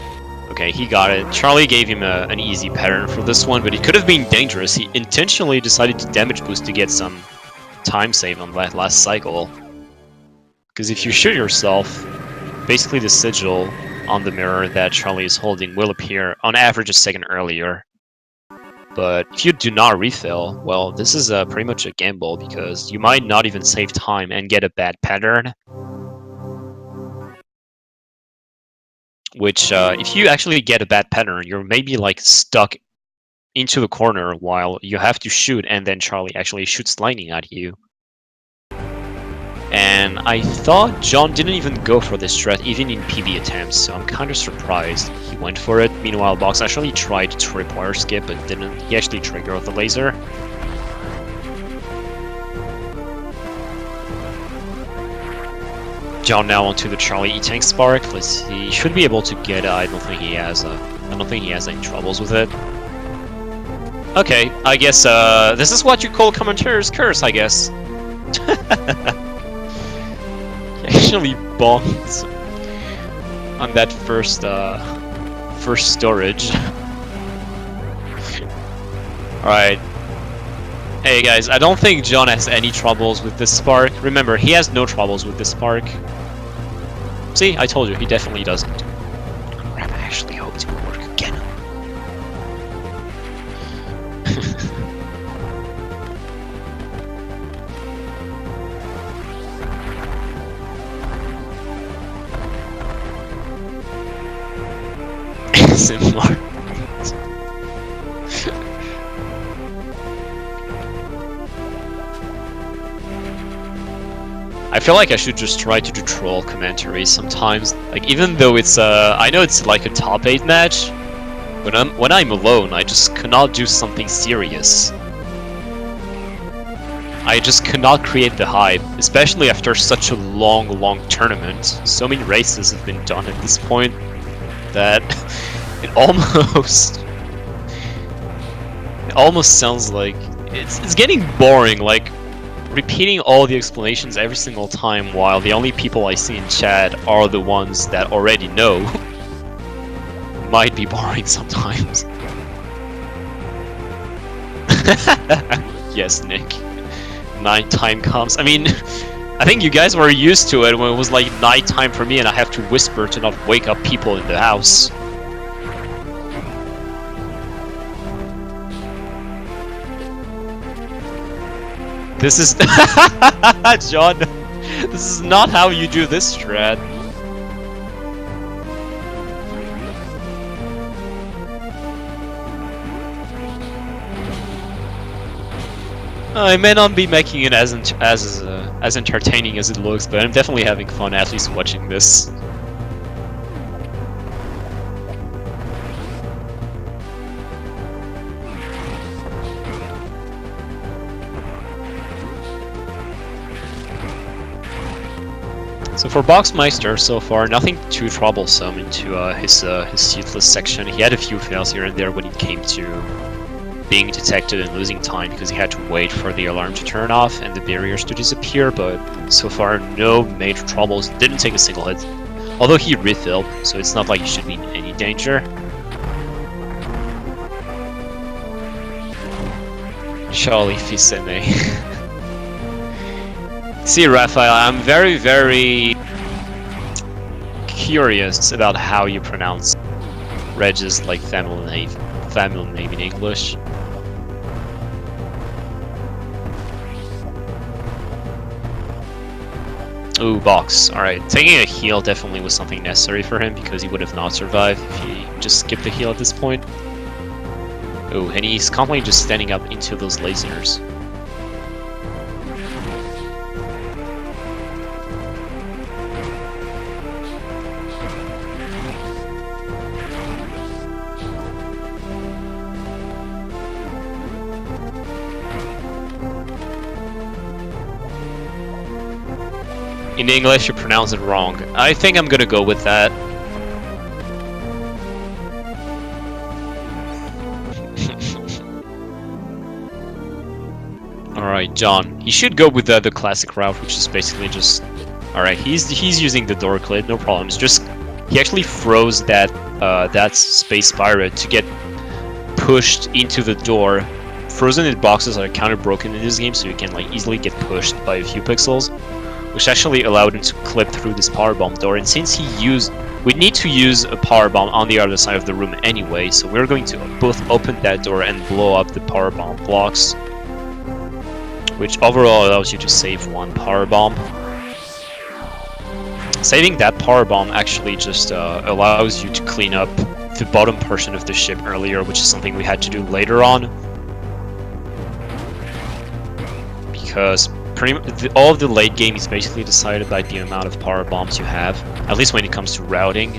Okay, he got it. Charlie gave him an easy pattern for this one, but it could have been dangerous. He intentionally decided to damage boost to get some time save on that last cycle. Because if you shoot yourself, basically the sigil on the mirror that Charlie is holding will appear on average a second earlier. But if you do not refill, well, this is pretty much a gamble because you might not even save time and get a bad pattern. Which, if you actually get a bad pattern, you're maybe like stuck into the corner while you have to shoot and then Charlie actually shoots lightning at you. And I thought John didn't even go for this strat even in PB attempts, so I'm kind of surprised he went for it. Meanwhile, Box actually tried to tripwire skip but didn't. He actually triggered the laser. John now onto the Charlie E-Tank Spark. Let's see. He should be able to get it. I don't think he has any troubles with it. Okay, I guess this is what you call commentator's curse, I guess. Actually bombed on that first storage. Alright. Hey guys, I don't think John has any troubles with this spark. Remember, he has no troubles with this spark. See, I told you, he definitely doesn't. Crap, I actually hope it will work again. Similar. I feel like I should just try to do troll commentaries sometimes. Like, even though it's I know it's like a top 8 match, but when I'm alone, I just cannot do something serious. I just cannot create the hype, especially after such a long tournament. So many races have been done at this point that it almost sounds like it's getting boring, like repeating all the explanations every single time while the only people I see in chat are the ones that already know. Might be boring sometimes. Yes, Nick. Nighttime comes. I mean, I think you guys were used to it when it was like nighttime for me and I have to whisper to not wake up people in the house. This is... John, this is not how you do this strat. I may not be making it as entertaining as it looks, but I'm definitely having fun at least watching this. So for Boxmeister, so far, nothing too troublesome into his seatless section. He had a few fails here and there when it came to being detected and losing time because he had to wait for the alarm to turn off and the barriers to disappear, but so far no major troubles. Didn't take a single hit. Although he refilled, so it's not like he should be in any danger. Charlie Fiseme. See, Raphael, I'm very curious about how you pronounce Reg's like family name in English. Ooh, Box. Alright, taking a heal definitely was something necessary for him because he would have not survived if he just skipped the heal at this point. Ooh, and he's constantly just standing up into those lasers. In English, you pronounce it wrong. I think I'm gonna go with that. Alright, John. You should go with the classic route, which is basically just Alright, he's using the door clip, no problem. It's just he actually froze that space pirate to get pushed into the door. Frozen in boxes are counter broken in this game, so you can like easily get pushed by a few pixels, which actually allowed him to clip through this powerbomb door. And since we need to use a powerbomb on the other side of the room anyway, so we're going to both open that door and blow up the powerbomb blocks, which overall allows you to save one powerbomb. Saving that powerbomb actually just allows you to clean up the bottom portion of the ship earlier, which is something we had to do later on. Because all of the late game is basically decided by the amount of power bombs you have, at least when it comes to routing.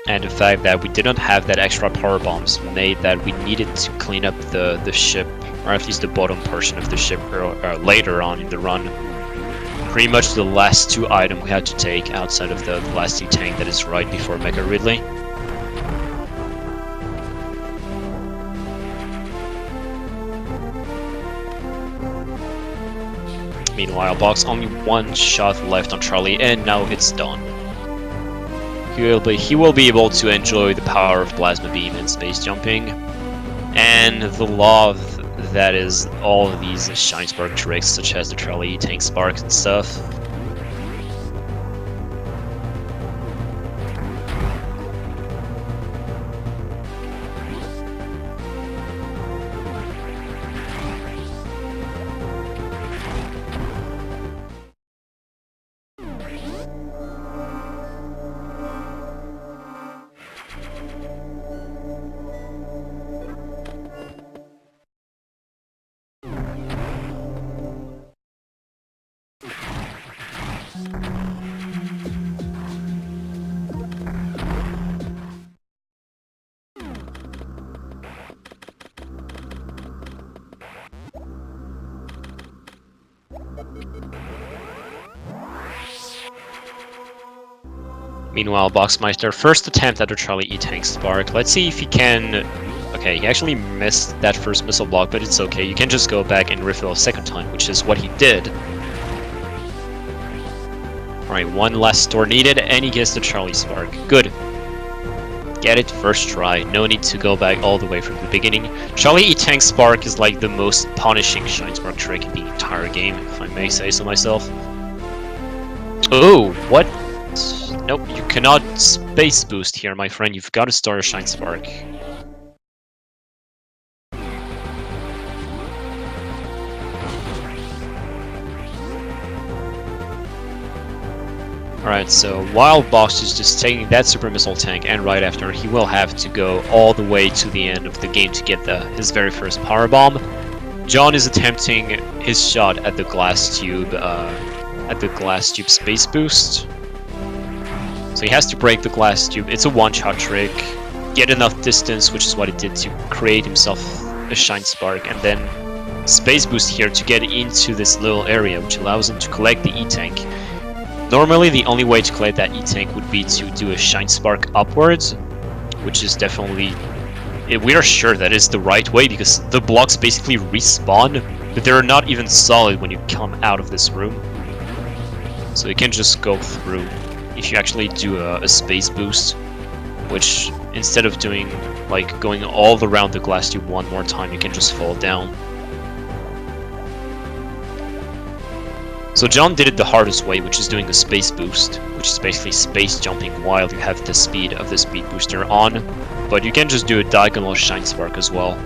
And the fact that we didn't have that extra power bombs made that we needed to clean up the ship, or at least the bottom portion of the ship later on in the run. Pretty much the last two items we had to take outside of the last tank that is right before Mega Ridley. Meanwhile, Box only one shot left on Charlie, and now it's done. He will be able to enjoy the power of Plasma Beam and space jumping, and the law that is all of these Shine Spark tricks, such as the Charlie Tank Sparks and stuff. Meanwhile, Boxmeister, first attempt at the Charlie E-Tank Spark. Let's see if he can... Okay, he actually missed that first missile block, but it's okay. You can just go back and refill a second time, which is what he did. Alright, one last door needed, and he gets the Charlie Spark. Good. Get it first try. No need to go back all the way from the beginning. Charlie E-Tank Spark is like the most punishing Shine Spark trick in the entire game, if I may say so myself. Oh, what? Nope, you cannot space boost here, my friend. You've got to start a Shine Spark. Alright, so while Box is just taking that Super Missile Tank, and right after, he will have to go all the way to the end of the game to get his very first Power Bomb. John is attempting his shot at the glass tube space boost. So he has to break the glass tube. It's a one-shot trick. Get enough distance, which is what it did to create himself a Shine Spark, and then space boost here to get into this little area, which allows him to collect the E-Tank. Normally, the only way to collect that E-Tank would be to do a Shine Spark upwards, which is definitely... We are sure that is the right way, because the blocks basically respawn, but they're not even solid when you come out of this room. So you can just go through. If you actually do a space boost, which instead of doing like going all around the glass tube one more time, you can just fall down. So John did it the hardest way, which is doing a space boost, which is basically space jumping while you have the speed of the speed booster on, but you can just do a diagonal Shine Spark as well.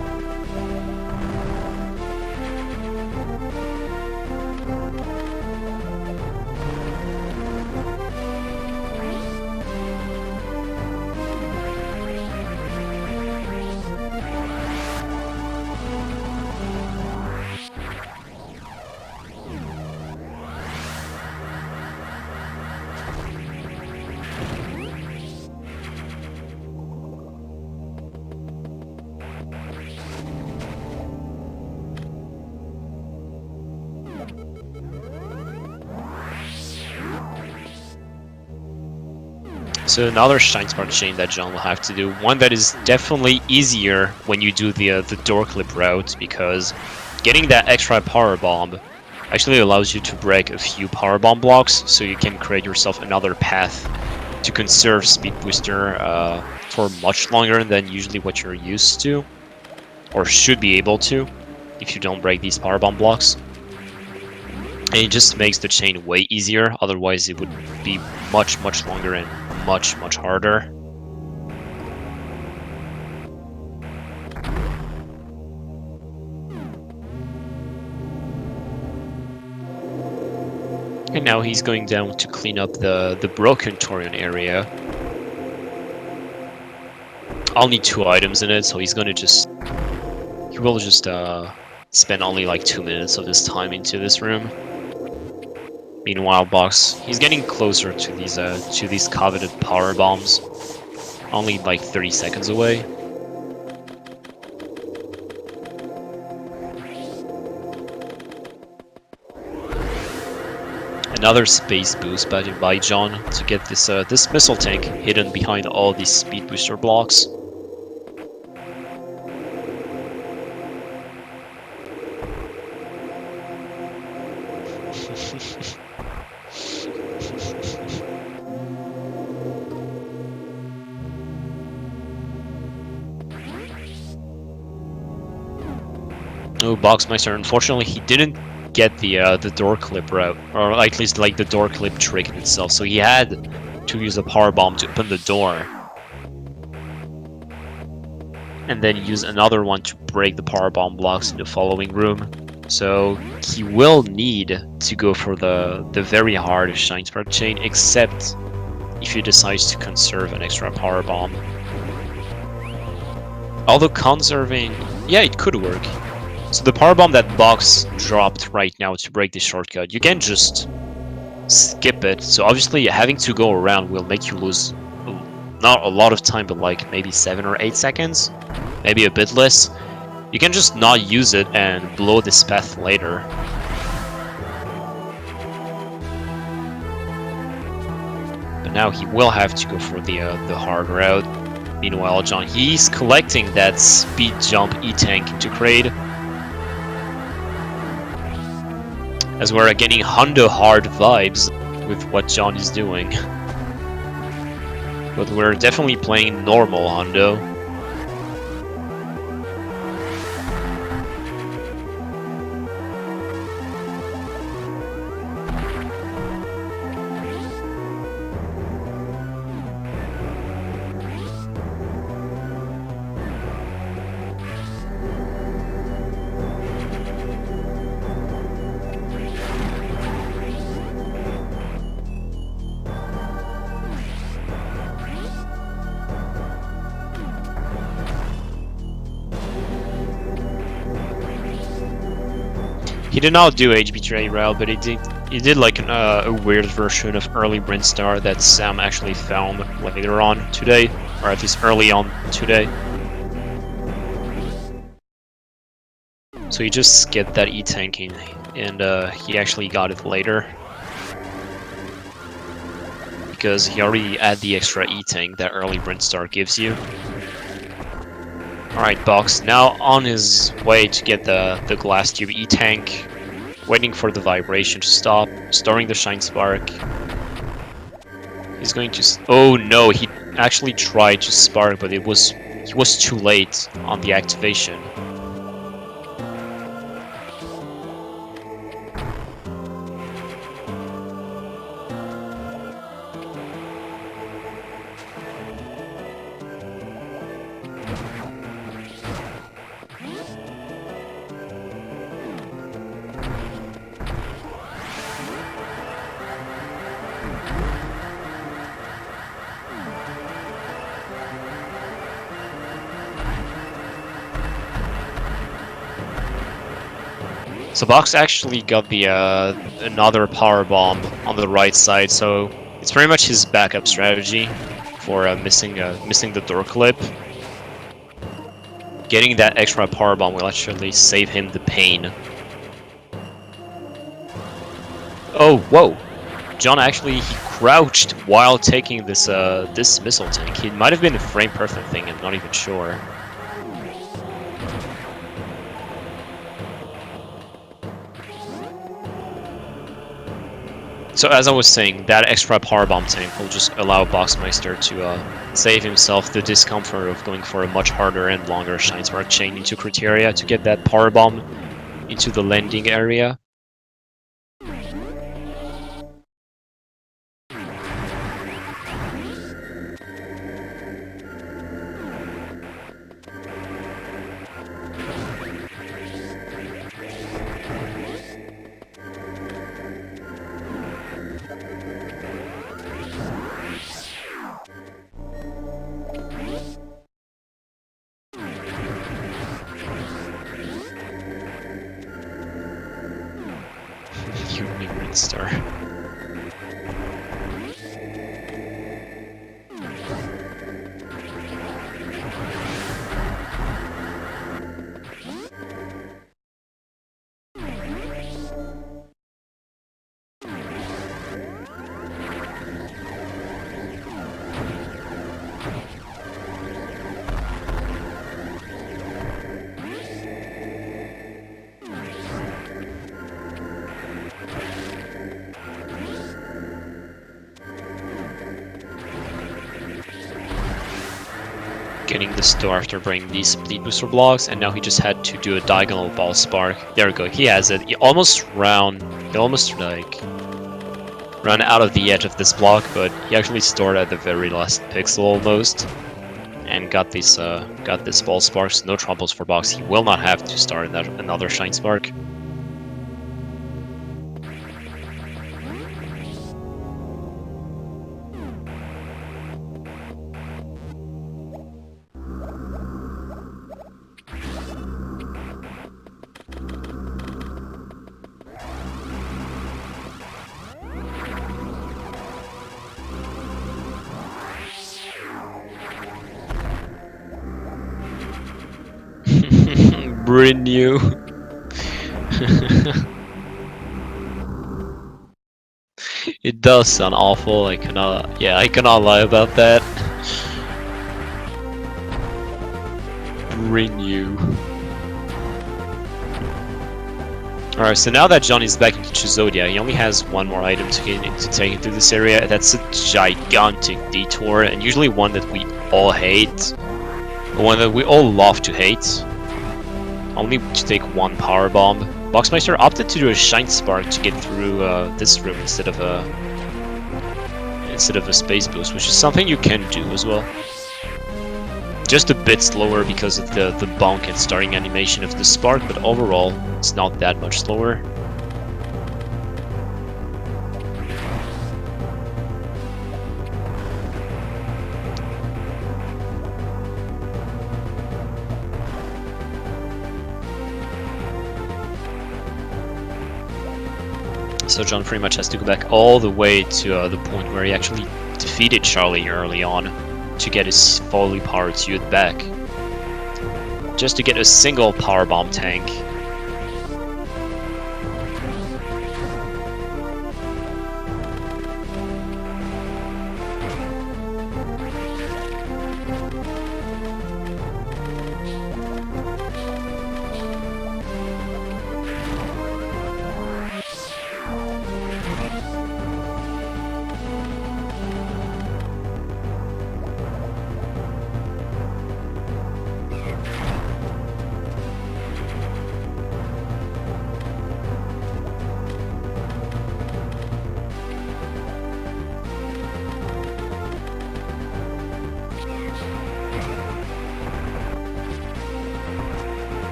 So another Shine Spark chain that John will have to do. One that is definitely easier when you do the door clip route, because getting that extra power bomb actually allows you to break a few power bomb blocks, so you can create yourself another path to conserve speed booster for much longer than usually what you're used to, or should be able to, if you don't break these power bomb blocks. And it just makes the chain way easier, otherwise it would be much longer and much harder. And now he's going down to clean up the broken Torian area. I'll need 2 items in it, so he's gonna he will just spend only like 2 minutes of his time into this room. Meanwhile, Box, he's getting closer to these coveted power bombs. Only like 30 seconds away. Another space boost by John to get this missile tank hidden behind all these speed booster blocks. Oh, Boxmeister, unfortunately he didn't get the door clip route, or at least like the door clip trick in itself, so he had to use a power bomb to open the door. And then use another one to break the power bomb blocks in the following room. So he will need to go for the very hard Shine Spark chain, except if he decides to conserve an extra power bomb. Although conserving, yeah, it could work. So the power bomb that Box dropped right now to break this shortcut, you can just skip it. So obviously having to go around will make you lose not a lot of time, but like maybe 7 or 8 seconds, maybe a bit less. You can just not use it and blow this path later. But now he will have to go for the hard route. Meanwhile, John, he's collecting that speed jump E-tank into Kraid. As we're getting Hondo hard vibes with what John is doing. But we're definitely playing normal Hondo. He did not do HBJ route, but he did like a weird version of early Brinstar that Sam actually found later on today, or at least early on today. So he just skipped that E-tanking, and he actually got it later. Because he already had the extra E-tank that early Brinstar gives you. Alright, Box, now on his way to get the glass tube E-tank, waiting for the vibration to stop, storing the Shine Spark. He's going to... Oh no, he actually tried to spark, but he was too late on the activation. So Box actually got the another power bomb on the right side, so it's pretty much his backup strategy for missing the door clip. Getting that extra power bomb will actually save him the pain. Oh, whoa! John actually he crouched while taking this this missile tank. It might have been a frame perfect thing. I'm not even sure. So as I was saying, that extra power bomb tank will just allow Boxmeister to save himself the discomfort of going for a much harder and longer Shine Spark chain into Criteria to get that power bomb into the landing area. Green Star. Getting the store after bringing these speed booster blocks, and now he just had to do a diagonal ball spark. There we go, he has it. He almost like ran out of the edge of this block, but he actually stored at the very last pixel almost, and got this ball sparks. No troubles for Box. He will not have to start another Shine Spark. Brand new. It does sound awful. I cannot lie about that. Brand new. Alright, so now that Johnny's back into Chuzodia, he only has one more item to take him through this area. That's a gigantic detour, and usually one that we all hate. One that we all love to hate. Only to take one power bomb. Boxmeister opted to do a Shine Spark to get through this room instead of a space boost, which is something you can do as well. Just a bit slower because of the bonk and starting animation of the spark, but overall it's not that much slower. So John pretty much has to go back all the way to the point where he actually defeated Charlie early on to get his fully powered suit back. Just to get a single power bomb tank.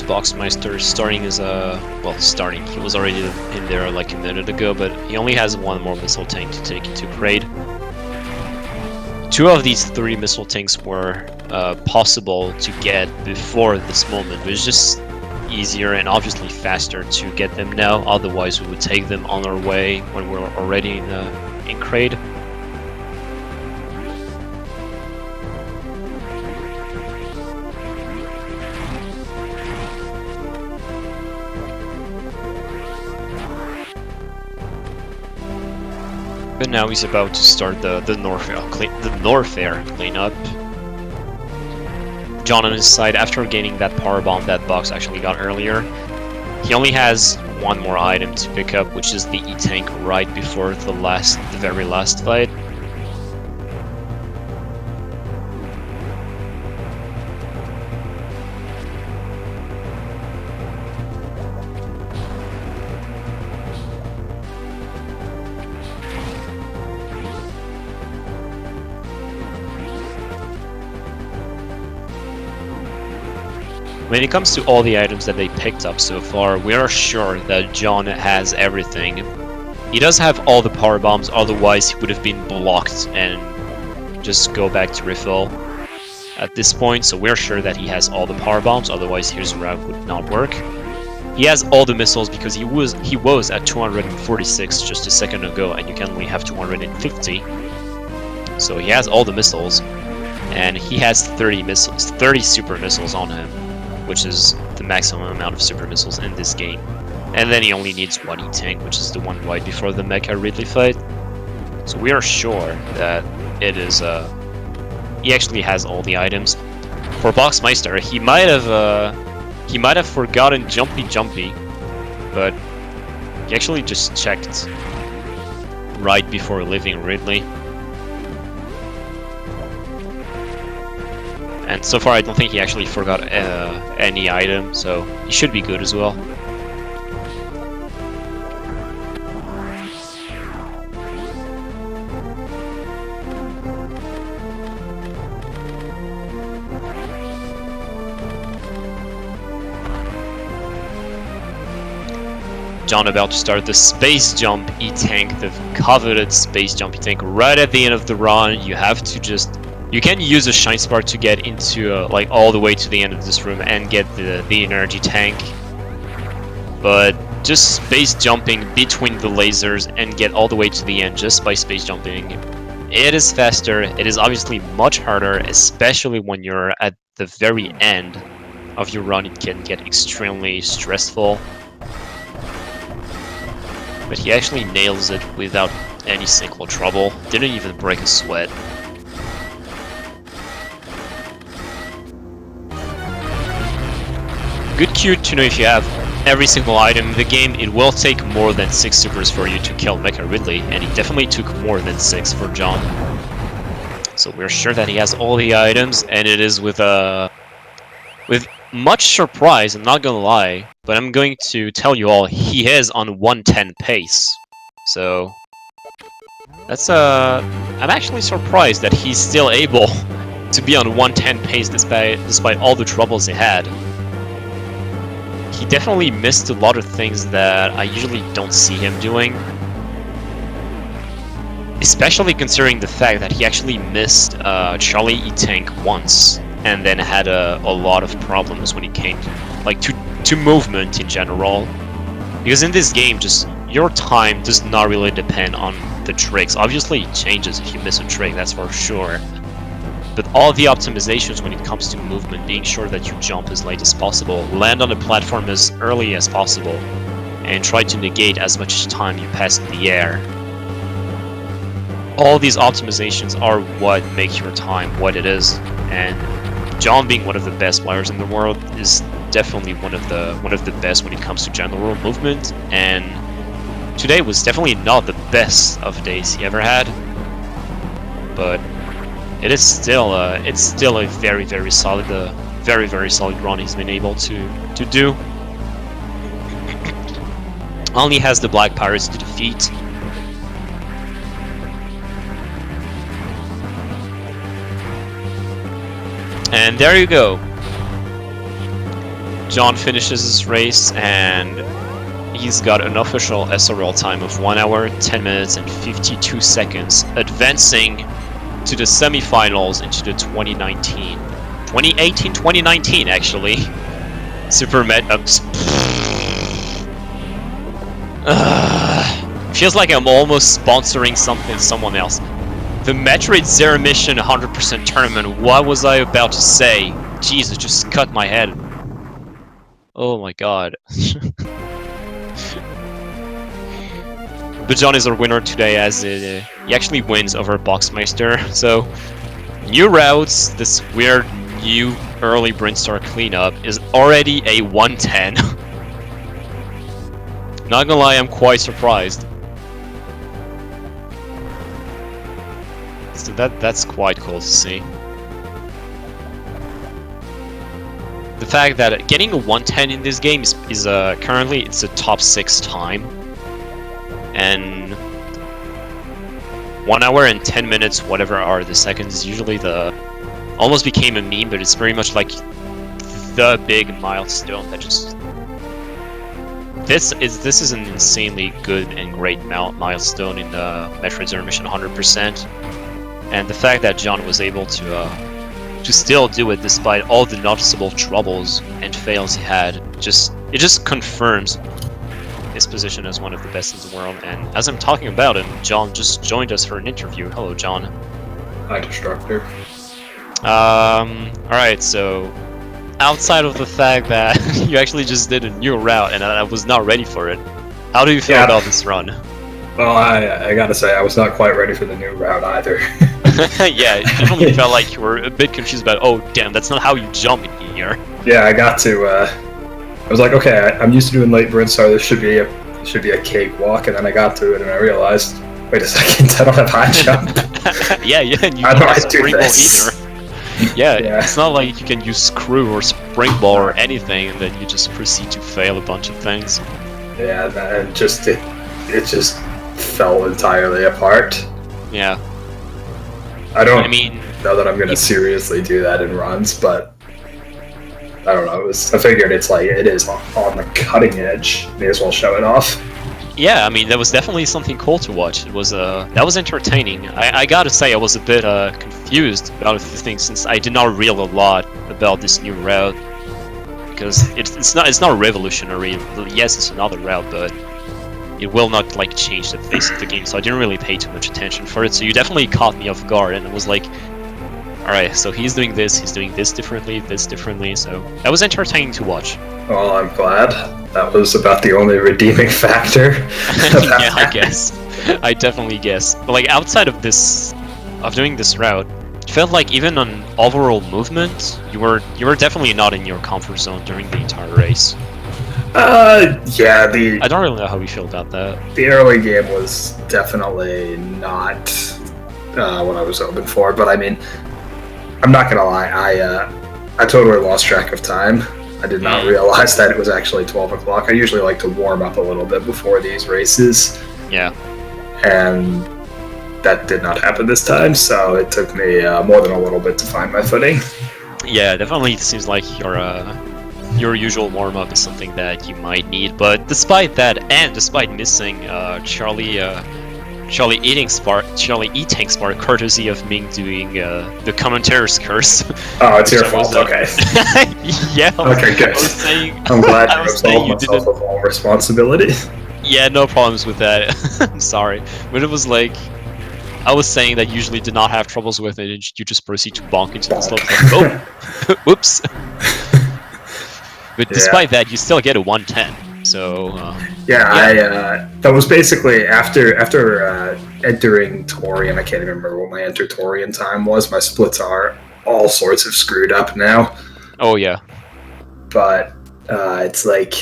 Boxmeister starting as he was already in there like a minute ago, but he only has one more missile tank to take into Kraid. Two of these three missile tanks were possible to get before this moment, but it's just easier and obviously faster to get them now, otherwise we would take them on our way when we're already in Kraid. But now he's about to start the Norfair cleanup. John on his side, after gaining that power bomb that Box actually got earlier, he only has one more item to pick up, which is the E-Tank right before the very last fight. When it comes to all the items that they picked up so far, we are sure that John has everything. He does have all the power bombs, otherwise he would have been blocked and just go back to refill at this point, so we're sure that he has all the power bombs, otherwise his route would not work. He has all the missiles because he was at 246 just a second ago, and you can only have 250. So he has all the missiles, and he has 30 super missiles on him, which is the maximum amount of super missiles in this game. And then he only needs one E-Tank, which is the one right before the Mecha Ridley fight. So we are sure that it is, he actually has all the items. For Boxmeister, he might have forgotten Jumpy, but he actually just checked right before leaving Ridley. And so far I don't think he actually forgot any item, so he should be good as well. John about to start the Space Jump E-Tank, the coveted Space Jump E-Tank. Right at the end of the run, you have to just... You can use a Shine Spark to get into, like, all the way to the end of this room and get the energy tank. But just space jumping between the lasers and get all the way to the end just by space jumping, it is faster. It is obviously much harder, especially when you're at the very end of your run. It can get extremely stressful. But he actually nails it without any single trouble. Didn't even break a sweat. Good cue to know if you have every single item in the game. It will take more than 6 supers for you to kill Mecha Ridley, and it definitely took more than 6 for John. So we're sure that he has all the items, and it is with much surprise, I'm not gonna lie, but I'm going to tell you all, he is on 110 pace. So that's I'm actually surprised that he's still able to be on 110 pace despite all the troubles he had. He definitely missed a lot of things that I usually don't see him doing. Especially considering the fact that he actually missed Charlie E-Tank once, and then had a lot of problems when it came to movement in general. Because in this game, just your time does not really depend on the tricks. Obviously it changes if you miss a trick, that's for sure. But all the optimizations when it comes to movement, being sure that you jump as late as possible, land on the platform as early as possible, and try to negate as much time you pass in the air. All these optimizations are what make your time what it is, and John, being one of the best players in the world, is definitely one of the best when it comes to general movement, and today was definitely not the best of days he ever had, but it is still a very solid run he's been able to do. Only has the Black Pirates to defeat. And there you go. John finishes his race, and he's got an official SRL time of 1 hour, 10 minutes, and 52 seconds, advancing to the semifinals into the 2019 actually. Feels like I'm almost sponsoring someone else. The Metroid Zero Mission 100% tournament. What was I about to say? Jesus, just cut my head. Oh my god. but John is our winner today, as he actually wins over Boxmeister. So, new routes, this weird new early Brinstar cleanup is already a 110. Not gonna lie, I'm quite surprised. So that's quite cool to see. The fact that getting a 110 in this game is currently it's a top 6 time, and 1 hour and 10 minutes, whatever are the seconds, is usually the almost became a meme, but it's very much like the big milestone that just this is an insanely good and great milestone in Metroid Zero Mission 100%, and the fact that John was able to still do it despite all the noticeable troubles and fails he had, it just confirms his position as one of the best in the world. And as I'm talking about him, John just joined us for an interview. Hello, John. Hi, Destructor. Alright, so outside of the fact that you actually just did a new route and I was not ready for it, how do you feel about this run? Well, I gotta say, I was not quite ready for the new route either. Yeah, it definitely felt like you were a bit confused about, oh damn, that's not how you jump in here. Yeah, I got to, I was like, okay, I'm used to doing late Brinstar, this should be a cakewalk, and then I got to it and I realized, wait a second, I don't have high jump. yeah, and you How do I can't do springboard this? either. Yeah, it's not like you can use screw or springball or anything and then you just proceed to fail a bunch of things. Yeah, and it just fell entirely apart. Yeah. I don't mean, know that I'm gonna seriously do that in runs, but I don't know. I figured it is on the cutting edge. May as well show it off. Yeah, I mean, that was definitely something cool to watch. It was that was entertaining. I gotta say, I was a bit confused about a few things since I did not real a lot about this new route, because it's not revolutionary. Yes, it's another route, but it will not like change the face of the game. So I didn't really pay too much attention for it. So you definitely caught me off guard, and it was like, all right, so he's doing this differently. So that was entertaining to watch. Well, I'm glad. That was about the only redeeming factor. Yeah, I guess. I definitely guess. But like outside of doing this route, it felt like even on overall movement, you were definitely not in your comfort zone during the entire race. Yeah, I don't really know how we feel about that. The early game was definitely not what I was hoping for, but I mean, I'm not gonna lie, I totally lost track of time. I did not realize that it was actually 12 o'clock. I usually like to warm up a little bit before these races. Yeah. And that did not happen this time, so it took me more than a little bit to find my footing. Yeah, definitely seems like your usual warm-up is something that you might need, but despite that, and despite missing Charlie eating spark, courtesy of Ming doing the commentator's curse. Oh, it's your fault. Okay. Yeah. Okay, good. I'm glad you absolved myself of all responsibility. Yeah, no problems with that. I'm sorry, but it was like I was saying that usually did not have troubles with it, and you just proceed to bonk into the slope. Like, oh, whoops. But despite that, you still get a 110. So yeah, that was basically after entering Torian. I can't even remember what my enter Torian time was. My splits are all sorts of screwed up now. Oh yeah, but it's like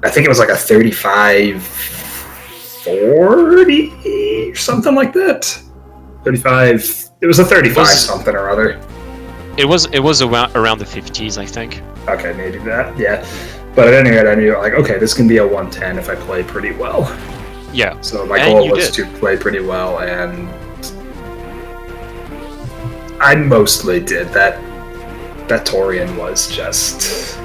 I think it was like a 35-40 or something like that. 35. It was a 35 something or other. It was around the 50s, I think. Okay, maybe that. Yeah. But at any rate, I knew, like, okay, this can be a 110 if I play pretty well. Yeah. So my goal was to play pretty well, and I mostly did. That Torian was just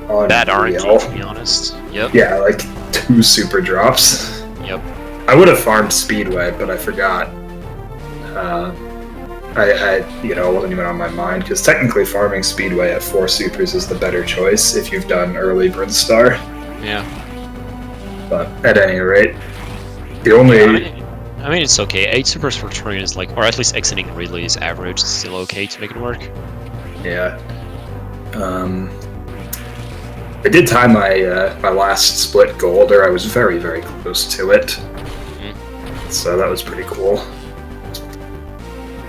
unreal. Bad RNG, to be honest. Yep. Yeah, like 2 super drops. Yep. I would have farmed Speedway, but I forgot. It wasn't even on my mind, because technically farming Speedway at 4 supers is the better choice if you've done early Brinstar. Yeah. But at any rate, the only... I mean, it's okay. 8 supers for Torian is like, or at least exiting relay is average. It's still okay to make it work. Yeah. I did time my last split gold, or I was very, very close to it. Mm-hmm. So that was pretty cool.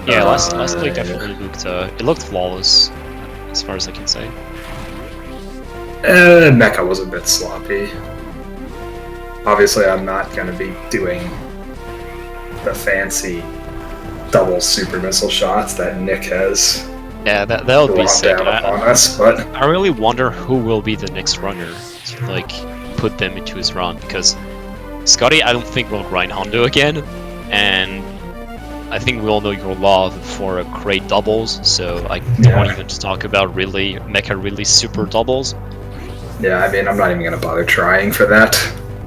Yeah, last play definitely looked it looked flawless, as far as I can say. Mecha was a bit sloppy. Obviously, I'm not going to be doing the fancy double super missile shots that Nick has. Yeah, that would be sick. Down upon us, but I really wonder who will be the next runner to like put them into his run, because Scotty, I don't think will grind Hondo again, and I think we all know your love for great doubles, so I don't want even to talk about really mecha really super doubles. Yeah, I mean, I'm not even gonna bother trying for that.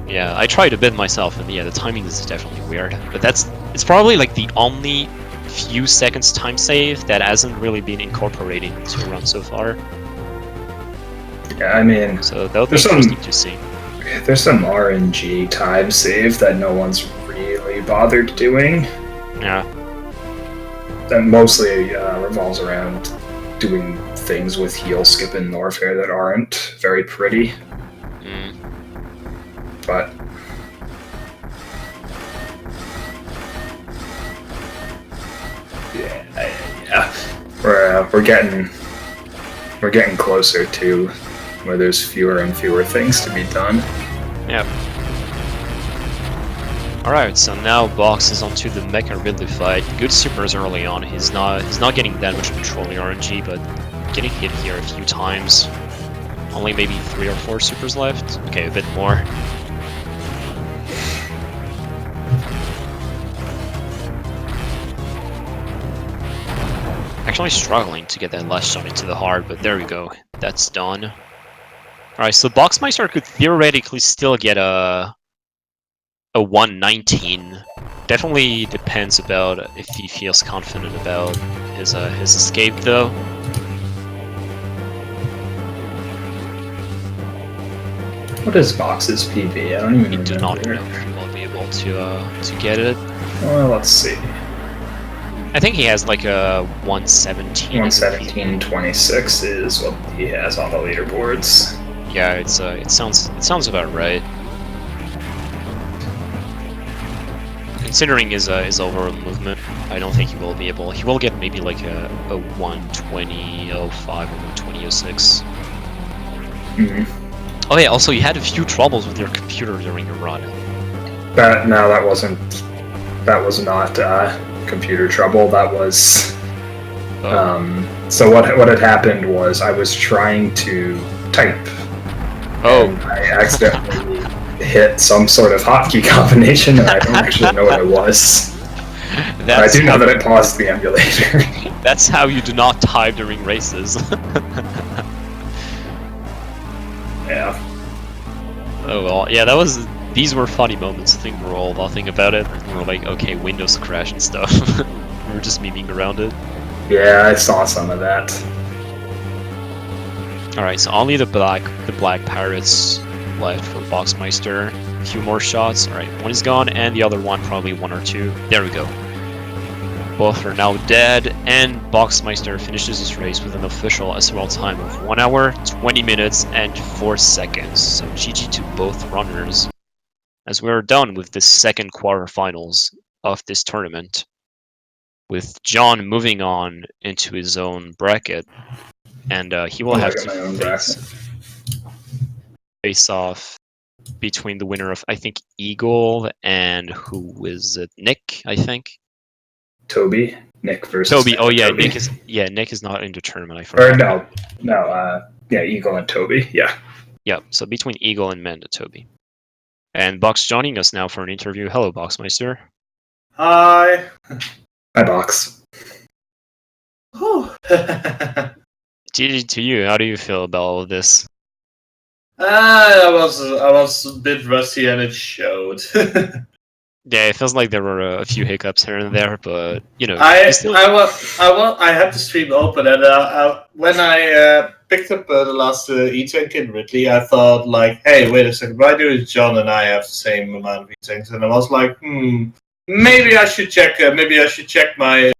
Yeah, I tried a bit myself, and yeah, the timing is definitely weird. But it's probably like the only few seconds time save that hasn't really been incorporated into a run so far. Yeah, I mean, so that would be interesting to see. There's some RNG time save that no one's really bothered doing. Yeah. That mostly revolves around doing things with heel skip and Norfair that aren't very pretty. Mm. But yeah, we're getting closer to where there's fewer and fewer things to be done. Yep. Alright, so now Box is onto the Mecha Ridley fight. Good supers early on. He's not getting that much controlling RNG, but getting hit here a few times. Only maybe 3 or 4 supers left. Okay, a bit more. Actually struggling to get that last shot into the heart, but there we go. That's done. Alright, so Boxmeister could theoretically still get a 119. Definitely depends about if he feels confident about his escape, though. What is Box's PB? I don't even remember. I do not know if he will be able to get it. Well, let's see. I think he has like a 117. 117.26 is what he has on the leaderboards. Yeah, it sounds about right. Considering his overall movement, I don't think he will be able. He will get maybe like a 120.05 or 120.06. Mm-hmm. Oh yeah. Also, you had a few troubles with your computer during your run. That was not computer trouble. That was. So what had happened was I was trying to type. Oh. And I accidentally hit some sort of hotkey combination, and I don't actually know what it was. But I do know that it paused the emulator. That's how you do not type during races. Yeah. Oh well, yeah, these were funny moments. I think we're all laughing about it. We were like, okay, Windows crash and stuff. We were just memeing around it. Yeah, I saw some of that. Alright, so only the black pirates left for Boxmeister. A few more shots. Alright, one is gone, and the other one probably 1 or 2. There we go. Both are now dead, and Boxmeister finishes his race with an official SRL time of 1 hour, 20 minutes, and 4 seconds. So GG to both runners, as we're done with the second quarterfinals of this tournament, with John moving on into his own bracket, and he will have to face off between the winner of, I think, Eagle and who is it? Nick, I think. Toby, Nick versus Toby. Oh yeah, Toby. Nick is not in the tournament. I forgot. Or yeah, Eagle and Toby. Yeah. Yeah. So between Eagle and Manda, Toby. And Box joining us now for an interview. Hello, Boxmeister. Hi. Hi, Box. GG to you. How do you feel about all of this? I was a bit rusty and it showed. Yeah, it feels like there were a few hiccups here and there, but you know. I had the stream open, and when I picked up the last E-Tank in Ridley, I thought like, hey, wait a second, why do John and I have the same amount of E-Tanks? And I was like, maybe I should check. Maybe I should check my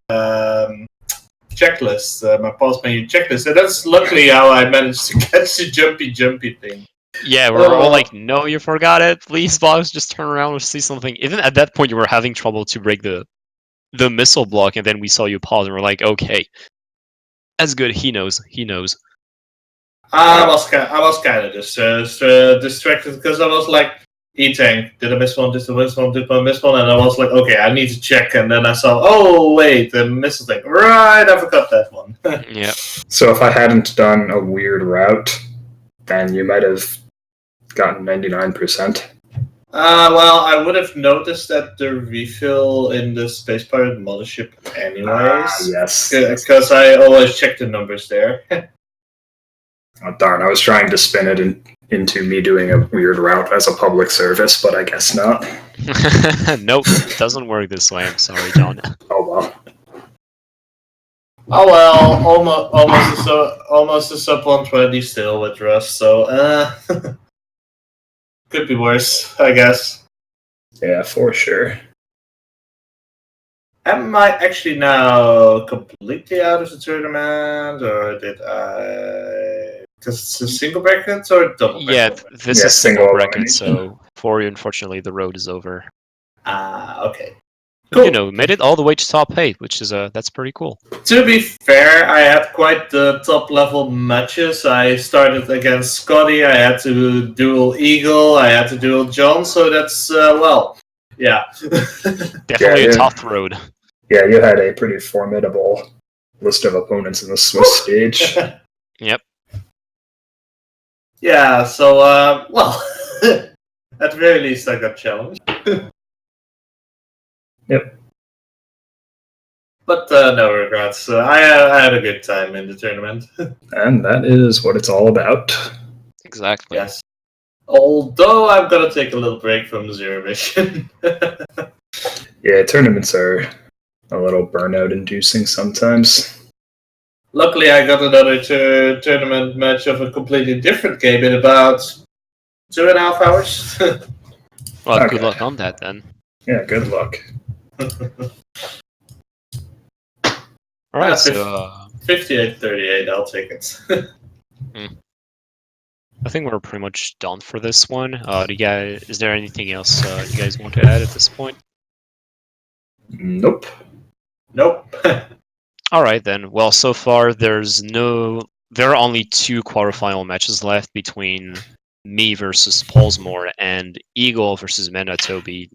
checklist, my pause menu checklist, and that's luckily how I managed to catch the jumpy thing. Yeah, we're all like, no, you forgot it. Please, Box, just turn around and see something. Even at that point, you were having trouble to break the missile block, and then we saw you pause, and we're like, okay, that's good. He knows. He knows. I was kind of distracted because I was like, E-Tank, did I miss one? Did I miss one? Did I miss one? And I was like, okay, I need to check. And then I saw, oh wait, the missile thing. Right, I forgot that one. Yeah. So if I hadn't done a weird route, then you might have gotten 99%. Well, I would have noticed that the refill in the Space Pirate mothership anyways. Yes. Because I always check the numbers there. Oh, darn, I was trying to spin it into me doing a weird route as a public service, but I guess not. Nope, it doesn't work this way. I'm sorry, John. Oh well. Oh well, almost a sub 120 still with Rust, so could be worse, I guess. Yeah, for sure. Am I actually now completely out of the tournament, or did I? Because it's a single bracket or double bracket? Yeah, this Yeah, is single single bracket, elimination. so for you, unfortunately, the road is over. Okay. But, you know, made it all the way to top 8, which is that's pretty cool. To be fair, I had quite the top level matches. I started against Scotty, I had to duel Eagle, I had to duel John, so that's, well, yeah. Definitely Yeah, a tough road. Yeah, you had a pretty formidable list of opponents in the Swiss stage. Yep. Yeah, so, well, at the very least I got challenged. Yep. But no regrets. I had a good time in the tournament. And that is what it's all about. Exactly. Yes. Although I'm gonna take a little break from Zero Mission. Yeah, tournaments are a little burnout inducing sometimes. Luckily, I got another tournament match of a completely different game in about 2.5 hours. Well, Okay. good luck on that then. Yeah, good luck. All right, Ah, so 58-38, I'll take it. I think we're pretty much done for this one. Is there anything else you guys want to add at this point? Nope. Nope. All right then. Well, so far there are only 2 quarterfinal matches left between me versus Polsmore and Eagle versus Manitobi.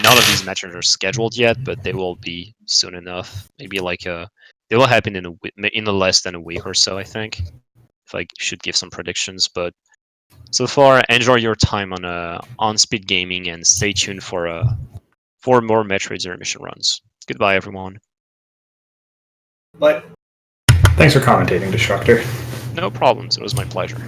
None of these matches are scheduled yet, but they will be soon enough. Maybe like they will happen in less than a week or so, I think. If I should give some predictions, but so far, enjoy your time on Speed Gaming and stay tuned for more Metroid Zero Mission runs. Goodbye, everyone. Bye. Thanks for commentating, Destructor. No problems. It was my pleasure.